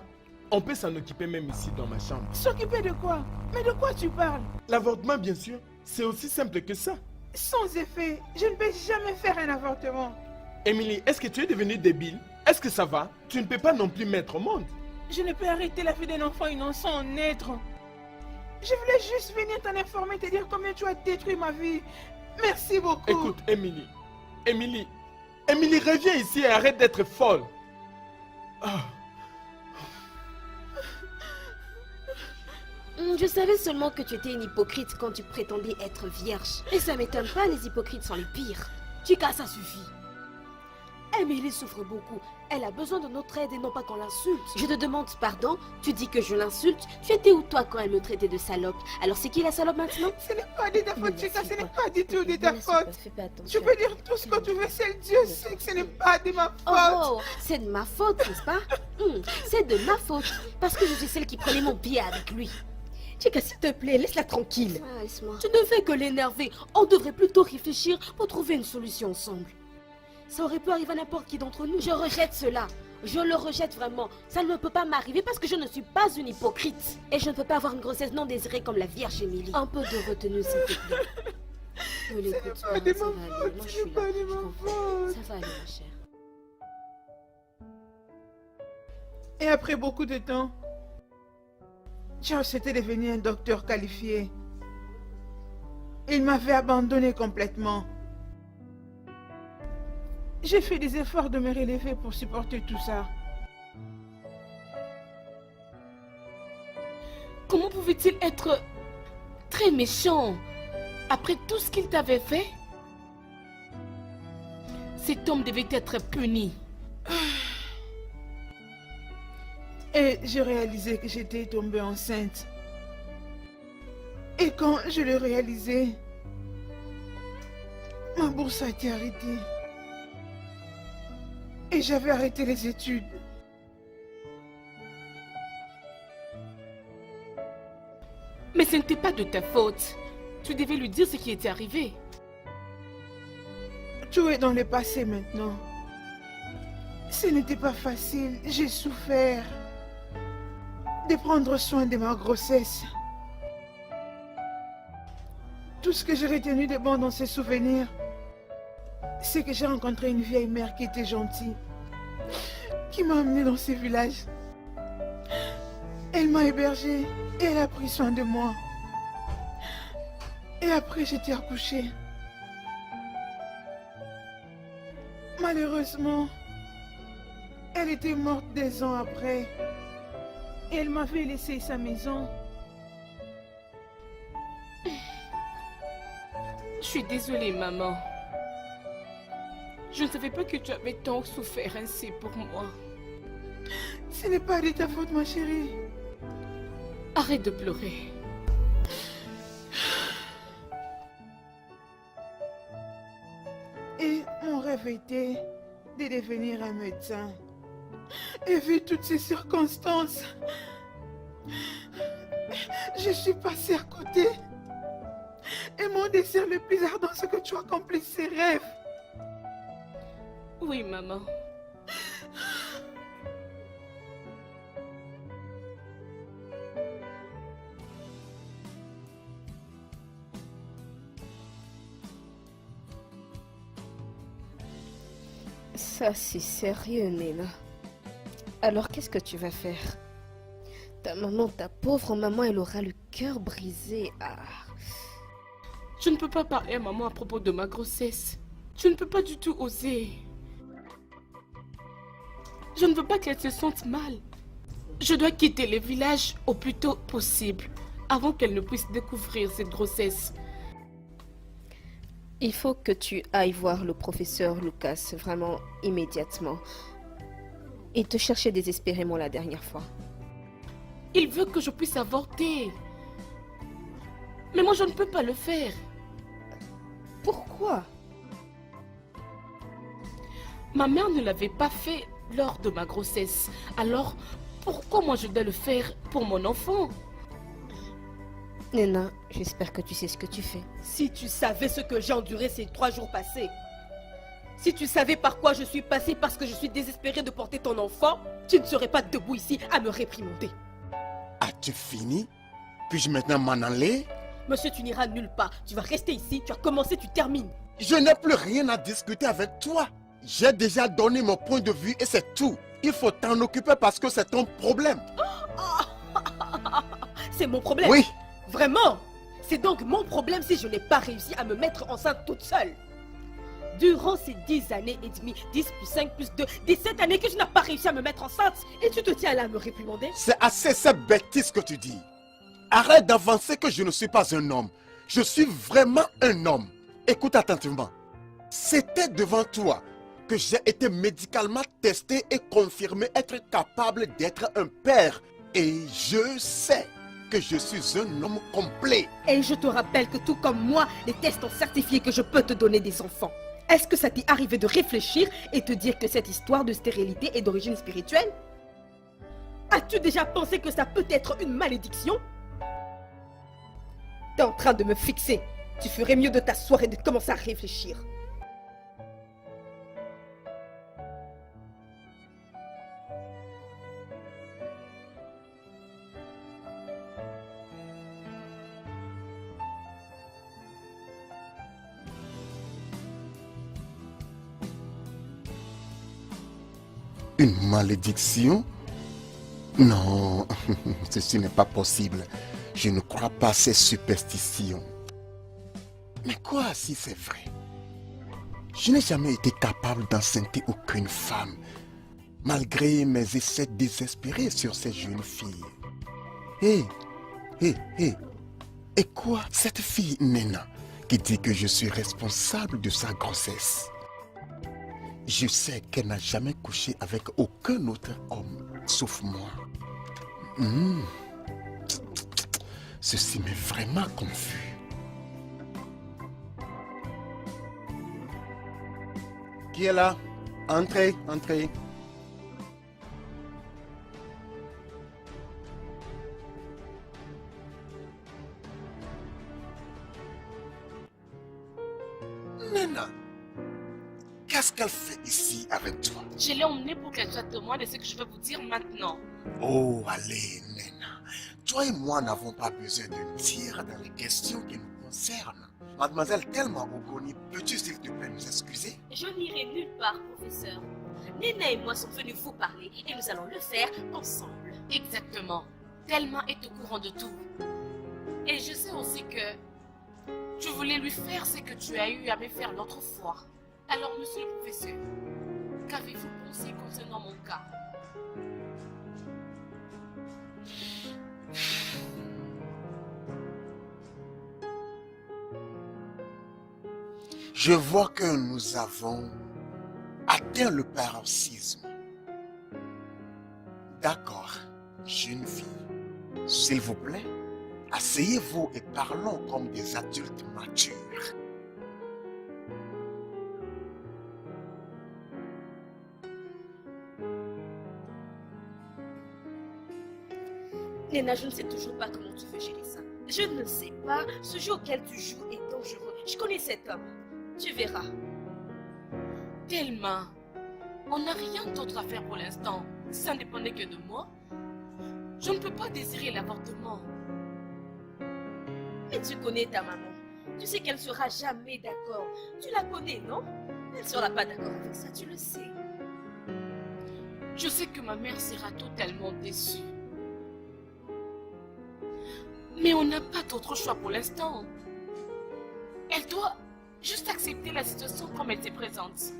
On peut s'en occuper même ici dans ma chambre. S'occuper de quoi? Mais de quoi tu parles? L'avortement, bien sûr, c'est aussi simple que ça. Sans effet, je ne vais jamais faire un avortement. Émilie, est-ce que tu es devenue débile? Est-ce que ça va? Tu ne peux pas non plus mettre au monde. Je ne peux arrêter la vie d'un enfant innocent en naître. Je voulais juste venir t'en informer, te dire combien tu as détruit ma vie. Merci beaucoup. Écoute, Émilie. Émilie, reviens ici et arrête d'être folle. Ah. Je savais seulement que tu étais une hypocrite quand tu prétendais être vierge. Et ça m'étonne pas, les hypocrites sont les pires. Chica, ça suffit. Emily souffre beaucoup. Elle a besoin de notre aide et non pas qu'on l'insulte. Je te demande pardon, tu dis que je l'insulte. Tu étais où toi quand elle me traitait de salope? Alors c'est qui la salope maintenant? Ce n'est pas de ta faute, Chica, ce n'est pas du tout de Ne ta la suis pas, faute. fais pas attention. Tu peux dire tout ce que tu veux, seul Dieu sait que ce n'est pas de ma faute. Oh, c'est de ma faute, n'est-ce pas? C'est de ma faute. Parce que je suis celle qui prenait mon pied avec lui. Chica, s'il te plaît, laisse-la tranquille. Ah, laisse-moi. Tu ne fais que l'énerver. On devrait plutôt réfléchir pour trouver une solution ensemble. Ça aurait pu arriver à n'importe qui d'entre nous. Je rejette cela. Je le rejette vraiment. Ça ne peut pas m'arriver parce que je ne suis pas une hypocrite. Et je ne peux pas avoir une grossesse non désirée comme la Vierge Émilie. Un peu de retenue, s'il te plaît. Ne l'écoute Ce n'est pas de ça ma va aller. faute, Moi, je ce suis n'est là. pas de Je ma comprends. faute. Ça va aller, ma chère. Et après beaucoup de temps, Charles était devenu un docteur qualifié. Il m'avait abandonné complètement. J'ai fait des efforts de me relever pour supporter tout ça. Comment pouvait-il être très méchant après tout ce qu'il t'avait fait? Cet homme devait être puni. Et j'ai réalisé que j'étais tombée enceinte. Et quand je l'ai réalisé, ma bourse a été arrêtée. Et j'avais arrêté les études. Mais ce n'était pas de ta faute. Tu devais lui dire ce qui était arrivé. Tout est dans le passé maintenant. Ce n'était pas facile. J'ai souffert de prendre soin de ma grossesse. Tout ce que j'ai retenu de bon dans ces souvenirs, c'est que j'ai rencontré une vieille mère qui était gentille, qui m'a amenée dans ce village. Elle m'a hébergée et elle a pris soin de moi. Et après, j'étais accouchée. Malheureusement, elle était morte 2 ans après. Et elle m'avait laissé sa maison. Je suis désolée, maman. Je ne savais pas que tu avais tant souffert ainsi pour moi. Ce n'est pas de ta faute, ma chérie. Arrête de pleurer. Et mon rêve était de devenir un médecin. Et vu toutes ces circonstances, je suis passée à côté. Et mon désir le plus ardent, c'est que tu accomplisses ces rêves. Oui, maman. Ça, c'est sérieux, Nena. Alors, qu'est-ce que tu vas faire? Ta maman, ta pauvre maman, elle aura le cœur brisé. Ah. Je ne peux pas parler à maman à propos de ma grossesse. Je ne peux pas du tout oser. Je ne veux pas qu'elle se sente mal. Je dois quitter le village au plus tôt possible, avant qu'elle ne puisse découvrir cette grossesse. Il faut que tu ailles voir le professeur Lucas, vraiment immédiatement. Il te cherchait désespérément la dernière fois. Il veut que je puisse avorter. Mais moi, je ne peux pas le faire. Pourquoi? Ma mère ne l'avait pas fait lors de ma grossesse. Alors, pourquoi moi je dois le faire pour mon enfant? Nena, j'espère que tu sais ce que tu fais. Si tu savais ce que j'ai enduré ces 3 jours passés, si tu savais par quoi je suis passée parce que je suis désespérée de porter ton enfant, tu ne serais pas debout ici à me réprimander. As-tu fini? Puis-je maintenant m'en aller? Monsieur, tu n'iras nulle part. Tu vas rester ici, tu as commencé, tu termines. Je n'ai plus rien à discuter avec toi. J'ai déjà donné mon point de vue et c'est tout. Il faut t'en occuper parce que c'est ton problème. C'est mon problème. Oui. Vraiment? C'est donc mon problème si je n'ai pas réussi à me mettre enceinte toute seule. Durant ces 10 années et demie, 10 plus 5 plus 2, 17 années que je n'ai pas réussi à me mettre enceinte, et tu te tiens là à me réprimander? C'est assez cette bêtise que tu dis. Arrête d'avancer que je ne suis pas un homme. Je suis vraiment un homme. Écoute attentivement. C'était devant toi que j'ai été médicalement testé et confirmé être capable d'être un père. Et je sais que je suis un homme complet. Et je te rappelle que tout comme moi, les tests ont certifié que je peux te donner des enfants. Est-ce que ça t'est arrivé de réfléchir et te dire que cette histoire de stérilité est d'origine spirituelle? As-tu déjà pensé que ça peut être une malédiction? T'es en train de me fixer. Tu ferais mieux de t'asseoir et de commencer à réfléchir. Une malédiction? Non, ceci n'est pas possible. Je ne crois pas à ces superstitions. Mais quoi si c'est vrai? Je n'ai jamais été capable d'enceinte aucune femme, malgré mes essais désespérés sur ces jeunes filles. Hé. Et quoi, cette fille Nena, qui dit que je suis responsable de sa grossesse? Je sais qu'elle n'a jamais couché avec aucun autre homme, sauf moi. Ceci m'est vraiment confus. Qui est là? Entrez, entrez. Nena, qu'est-ce qu'elle fait ici avec toi? Je l'ai emmenée pour qu'elle soit témoin de ce que je vais vous dire maintenant. Oh, allez, Nena. Toi et moi n'avons pas besoin de dire dans les questions qui nous concernent. Mademoiselle Thelma Ogoni, peux-tu s'il te plaît nous excuser? Je n'irai nulle part, professeur. Nena et moi sommes venus vous parler et nous allons le faire ensemble. Exactement. Thelma est au courant de tout. Et je sais aussi que tu voulais lui faire ce que tu as eu à me faire l'autre fois. Alors, monsieur le professeur, qu'avez-vous pensé concernant mon cas? Je vois que nous avons atteint le paroxysme. D'accord, jeune fille, s'il vous plaît, asseyez-vous et parlons comme des adultes matures. Nena, je ne sais toujours pas comment tu veux gérer ça. Je ne sais pas. Ce jeu auquel tu joues est dangereux. Je connais cet homme. Tu verras. Thelma, on n'a rien d'autre à faire pour l'instant. Si ça ne dépendait que de moi, je ne peux pas désirer l'avortement. Mais tu connais ta maman. Tu sais qu'elle ne sera jamais d'accord. Tu la connais, non? Elle ne sera pas d'accord avec ça, tu le sais. Je sais que ma mère sera totalement déçue. Mais on n'a pas d'autre choix pour l'instant. Elle doit Juste accepter la situation comme elle se présente.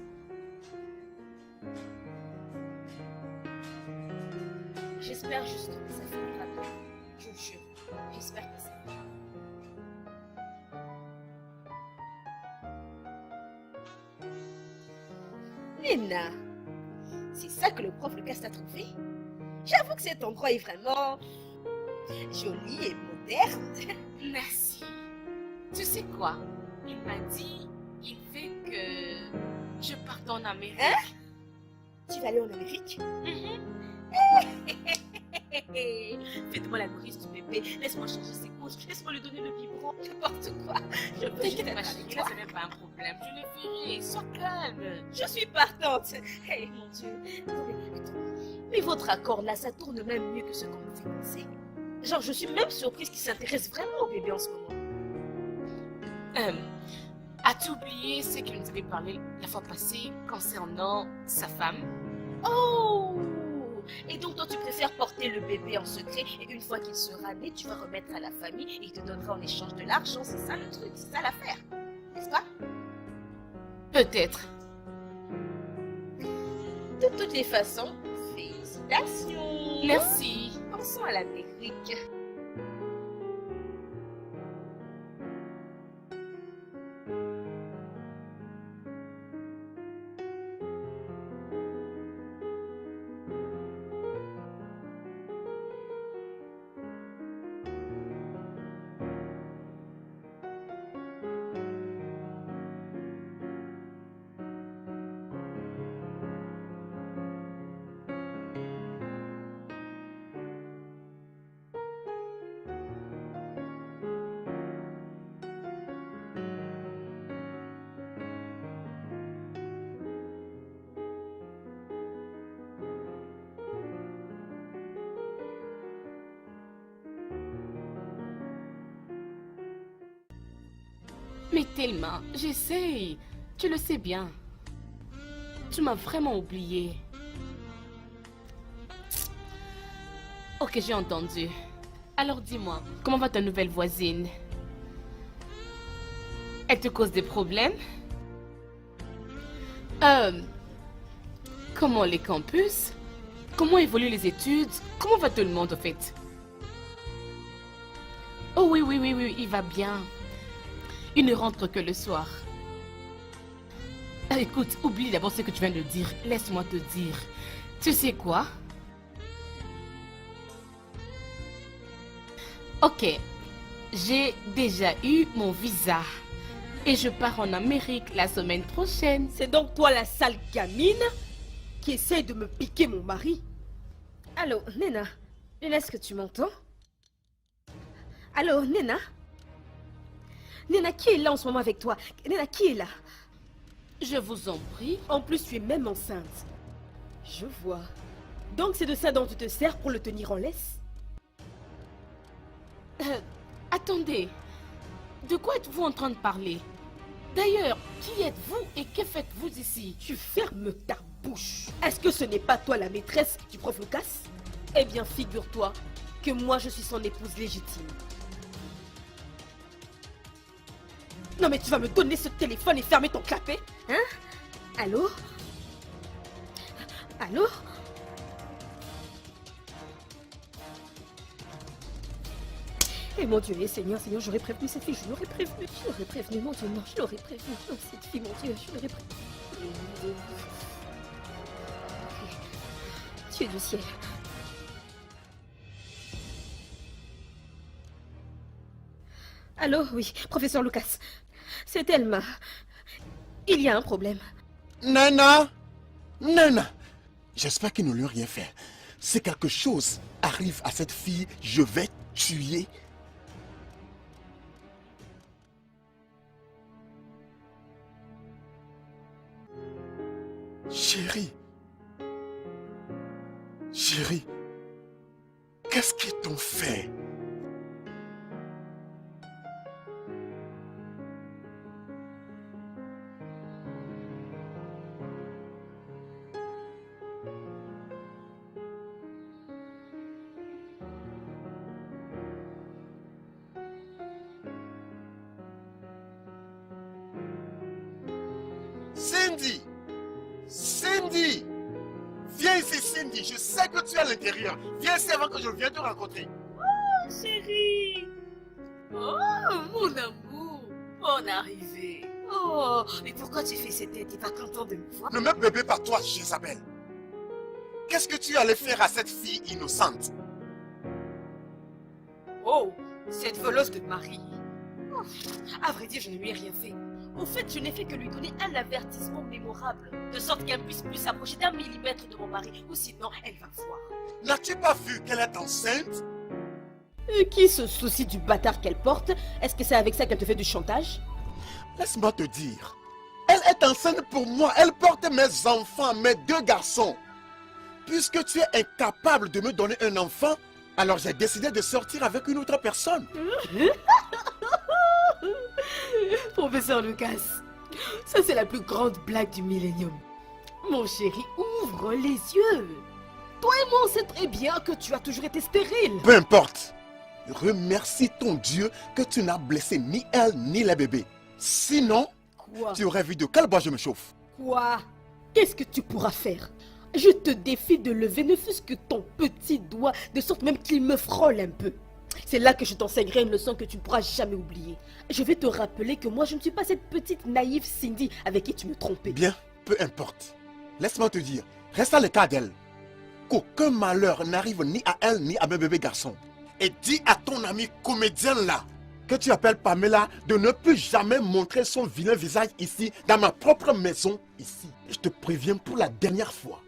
J'espère juste que ça finira bien. Je le jure. J'espère que ça va. Nena, c'est ça que le prof Lucas t'a trouvé? J'avoue que cet endroit est vraiment joli et moderne. Merci. Tu sais quoi? Il m'a dit, il veut que je parte en Amérique. Hein? Tu vas aller en Amérique? Faites-moi la nourrice du bébé. Laisse-moi changer ses couches. Laisse-moi lui donner le biberon. N'importe quoi. Je veux juste T'inquiète être pas, avec chérie. toi. Là, ce n'est pas un problème. Je le ferai. Sois calme. Je suis partante. Hey, mon Dieu. Attendez, attends. Mais votre accord là, ça tourne même mieux que ce qu'on me fait penser. Genre, je suis même surprise qu'il s'intéresse vraiment au bébé en ce moment. As-tu oublié ce qu'il nous avait parlé la fois passée concernant sa femme? Oh! Et donc, toi, tu préfères porter le bébé en secret et une fois qu'il sera né, tu vas remettre à la famille et il te donnera en échange de l'argent. C'est ça le truc, c'est ça l'affaire. N'est-ce pas? Peut-être. De toutes les façons, félicitations! Merci. Pensons à l'Amérique. Mais tellement, j'essaye. Tu le sais bien. Tu m'as vraiment oublié. Ok, j'ai entendu. Alors dis-moi, comment va ta nouvelle voisine? Elle te cause des problèmes? Comment les campus? Comment évoluent les études? Comment va tout le monde au fait? Oh oui, oui, oui, oui, il va bien. Il ne rentre que le soir. Ah, écoute, oublie d'abord ce que tu viens de dire. Laisse-moi te dire. Tu sais quoi? Ok, j'ai déjà eu mon visa. Et je pars en Amérique la semaine prochaine. C'est donc toi la sale gamine qui essaye de me piquer mon mari? Allô, Nena? Nena, est-ce que tu m'entends? Allô, Nena? Nena, qui est là en ce moment avec toi? Nena, qui est là? Je vous en prie. En plus, tu es même enceinte. Je vois. Donc c'est de ça dont tu te sers pour le tenir en laisse? Attendez. De quoi êtes-vous en train de parler? D'ailleurs, qui êtes-vous et que faites-vous ici? Tu fermes ta bouche. Est-ce que ce n'est pas toi la maîtresse du prof Lucas? Eh bien, figure-toi que moi, je suis son épouse légitime. Non mais tu vas me donner ce téléphone et fermer ton clapet? Hein? Allô? Allô? Eh mon Dieu, Seigneur, Seigneur, j'aurais prévenu cette fille, je l'aurais prévenu, mon Dieu, non, je l'aurais prévenu, non, cette fille, mon Dieu, je l'aurais prévenu. Dieu du ciel. Allô, oui, professeur Lucas, c'est Elma. Il y a un problème. Nana! Nana! J'espère qu'ils ne lui ont rien fait. Si quelque chose arrive à cette fille, je vais tuer. Chérie. Chérie. Qu'est-ce qu'ils t'ont fait? Cindy! Cindy! Viens ici, Cindy. Je sais que tu es à l'intérieur. Viens ici avant que je vienne te rencontrer. Chérie. Oh, mon amour. On est arrivé. Oh, mais pourquoi tu fais cette tête? T'es pas content de me voir? Ne me bébé pas toi, Jézabel. Qu'est-ce que tu allais faire à cette fille innocente? Oh, cette voleuse de mari. Oh, à vrai dire, je ne lui ai rien fait. Au fait, je n'ai fait que lui donner un avertissement mémorable, de sorte qu'elle puisse plus s'approcher d'un millimètre de mon mari, ou sinon elle va voir. N'as-tu pas vu qu'elle est enceinte? Qui se soucie du bâtard qu'elle porte? Est-ce que c'est avec ça qu'elle te fait du chantage? Laisse-moi te dire. Elle est enceinte pour moi. Elle porte mes enfants, mes 2 garçons. Puisque tu es incapable de me donner un enfant, alors j'ai décidé de sortir avec une autre personne. Professeur Lucas, ça c'est la plus grande blague du millénium. Mon chéri, ouvre les yeux. Toi et moi, on sait très bien que tu as toujours été stérile. Peu importe. Remercie ton Dieu que tu n'as blessé ni elle ni les bébés. Sinon, Quoi? tu aurais vu de quel bois je me chauffe. Quoi? Qu'est-ce que tu pourras faire? Je te défie de lever ne fût-ce que ton petit doigt, de sorte même qu'il me frôle un peu. C'est là que je t'enseignerai une leçon que tu ne pourras jamais oublier. Je vais te rappeler que moi, je ne suis pas cette petite naïve Cindy avec qui tu me trompais. Bien, peu importe. Laisse-moi te dire, reste à l'écart d'elle. Qu'aucun malheur n'arrive ni à elle ni à mes bébés garçons. Et dis à ton ami comédien là, que tu appelles Pamela, de ne plus jamais montrer son vilain visage ici, dans ma propre maison, ici. Je te préviens pour la dernière fois.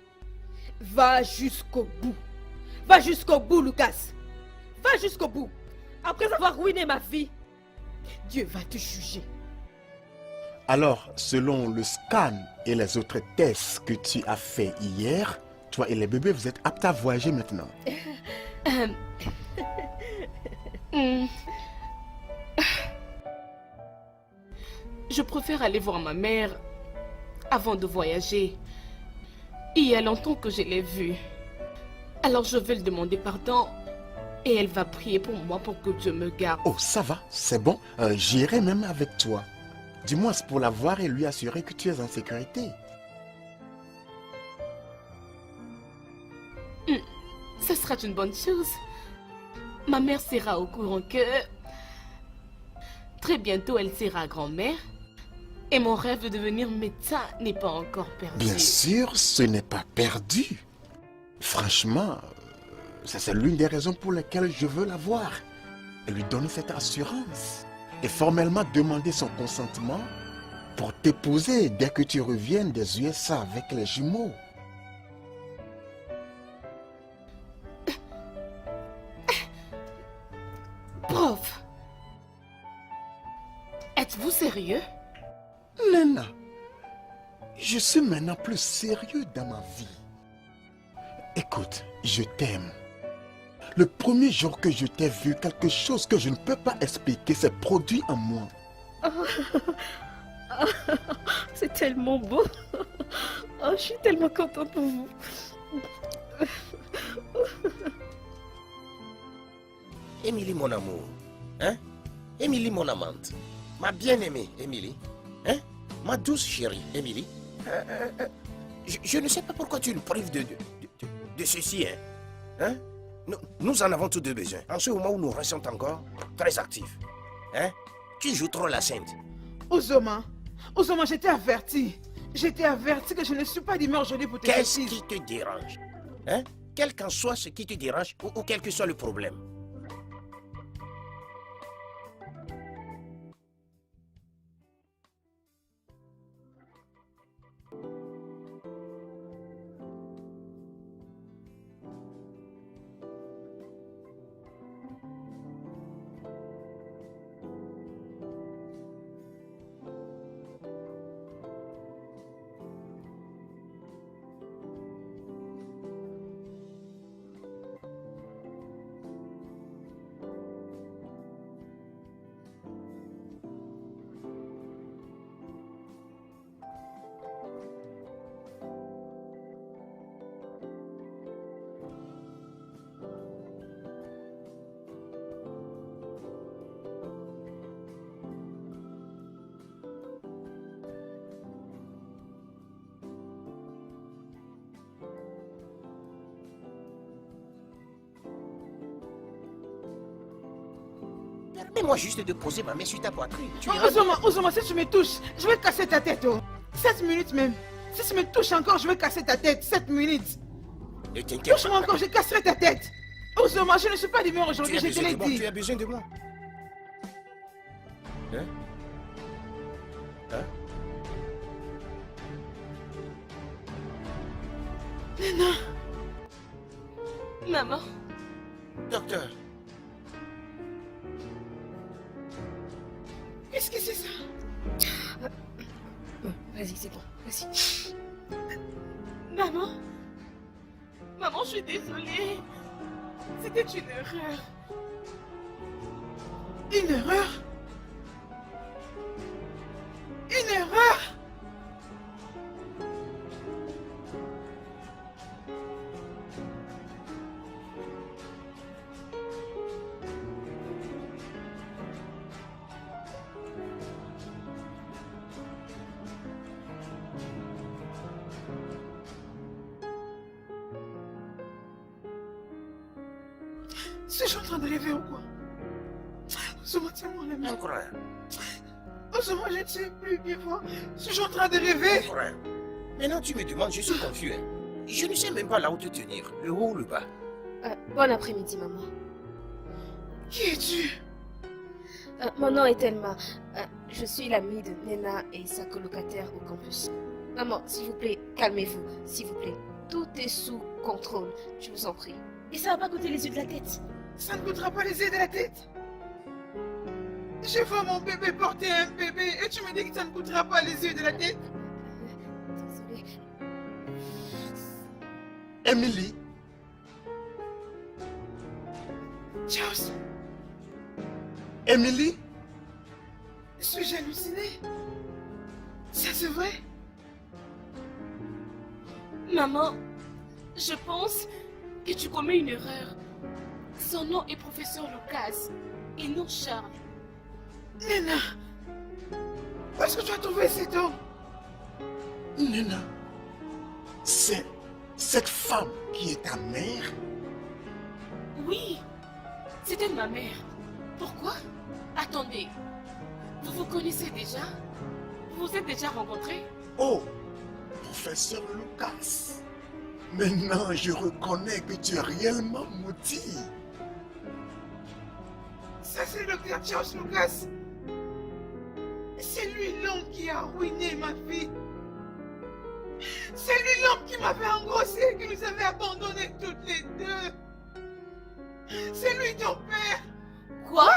Va jusqu'au bout. Va jusqu'au bout, Lucas. Va jusqu'au bout. Après avoir ruiné ma vie, Dieu va te juger. Alors, selon le scan et les autres tests que tu as fait hier, toi et les bébés, vous êtes aptes à voyager maintenant. Je préfère aller voir ma mère avant de voyager. Il y a longtemps que je l'ai vue. Alors je vais lui demander pardon et elle va prier pour moi pour que Dieu me garde. Oh, ça va, c'est bon. J'irai même avec toi. Du moins, c'est pour la voir et lui assurer que tu es en sécurité. Ce sera une bonne chose. Ma mère sera au courant que très bientôt elle sera grand-mère. Et mon rêve de devenir médecin n'est pas encore perdu. Bien sûr, ce n'est pas perdu. Franchement, ça c'est l'une des raisons pour lesquelles je veux la voir. Et lui donner cette assurance. Et formellement demander son consentement pour t'épouser dès que tu reviennes des USA avec les jumeaux. Prof, êtes-vous sérieux? Lena, je suis maintenant plus sérieux dans ma vie. Écoute, je t'aime. Le premier jour que je t'ai vu, quelque chose que je ne peux pas expliquer s'est produit en moi. C'est tellement beau. Oh, je suis tellement contente pour vous. Émilie, mon amour. Hein? Émilie, mon amante. Ma bien-aimée, Émilie. Hein? Ma douce chérie, Émilie. Je ne sais pas pourquoi tu nous prives de ceci, hein? Hein? Nous en avons tous deux besoin. En ce moment où nous restons encore très actifs. Hein? Tu joues trop la sainte. Ozoma, je t'ai averti. Je t'ai averti que je ne suis pas d'humeur aujourd'hui pour tes Qu'est-ce bêtises. qui te dérange? Hein? Quel qu'en soit ce qui te dérange ou quel que soit le problème. Mets-moi juste de poser ma main sur ta poitrine. Tu Oh, verras. Ozoma, si tu me touches, je vais casser ta tête. Oh. 7 minutes même. Si tu me touches encore, je vais casser ta tête. 7 minutes. Ne t'inquiète Touche-moi pas. encore, je casserai ta tête. Ozoma, je ne suis pas d'humeur Tu aujourd'hui, as je te besoin l'ai de moi. dit. Tu as besoin de moi. Hein? Hein? Nena, Maman, Docteur, qu'est-ce que c'est ça? Vas-y, c'est bon. Vas-y. maman. Maman, je suis désolée. C'était une erreur. Une erreur? Une erreur? Suis-je en train de rêver ou quoi? Ozoma, tiens-moi la main. encore un. Ozoma, je ne sais plus bien voir. Suis-je en train de rêver? Encore un. Maintenant, tu me demandes, je suis confus. Hein. Je ne sais même pas là où te tenir, le haut ou le bas. Bon après-midi, maman. Qui es-tu? Mon nom est Thelma. Je suis l'amie de Nena et sa colocataire au campus. Maman, s'il vous plaît, calmez-vous, s'il vous plaît. Tout est sous contrôle, je vous en prie. Et ça va pas coûter les yeux de la tête. Ça ne coûtera pas les yeux de la tête. Je vois mon bébé porter un bébé et tu me dis que ça ne coûtera pas les yeux de la tête. Désolée. Emily, Charles, Emily, suis-je halluciné? Ça c'est vrai? Maman, je pense que tu commets une erreur. Son nom est professeur Lucas et non Charles. Nena, où est-ce que tu as trouvé cet homme? Nena, c'est cette femme qui est ta mère? Oui, c'était ma mère. Pourquoi? Attendez, vous vous connaissez déjà? Vous vous êtes déjà rencontrés? Oh, professeur Lucas. Maintenant, je reconnais que tu es réellement maudit. Ça c'est le docteur Charles Lucas. C'est lui l'homme qui a ruiné ma vie. C'est lui l'homme qui m'avait engrossé, qui nous avait abandonnés toutes les deux. C'est lui ton père. Quoi?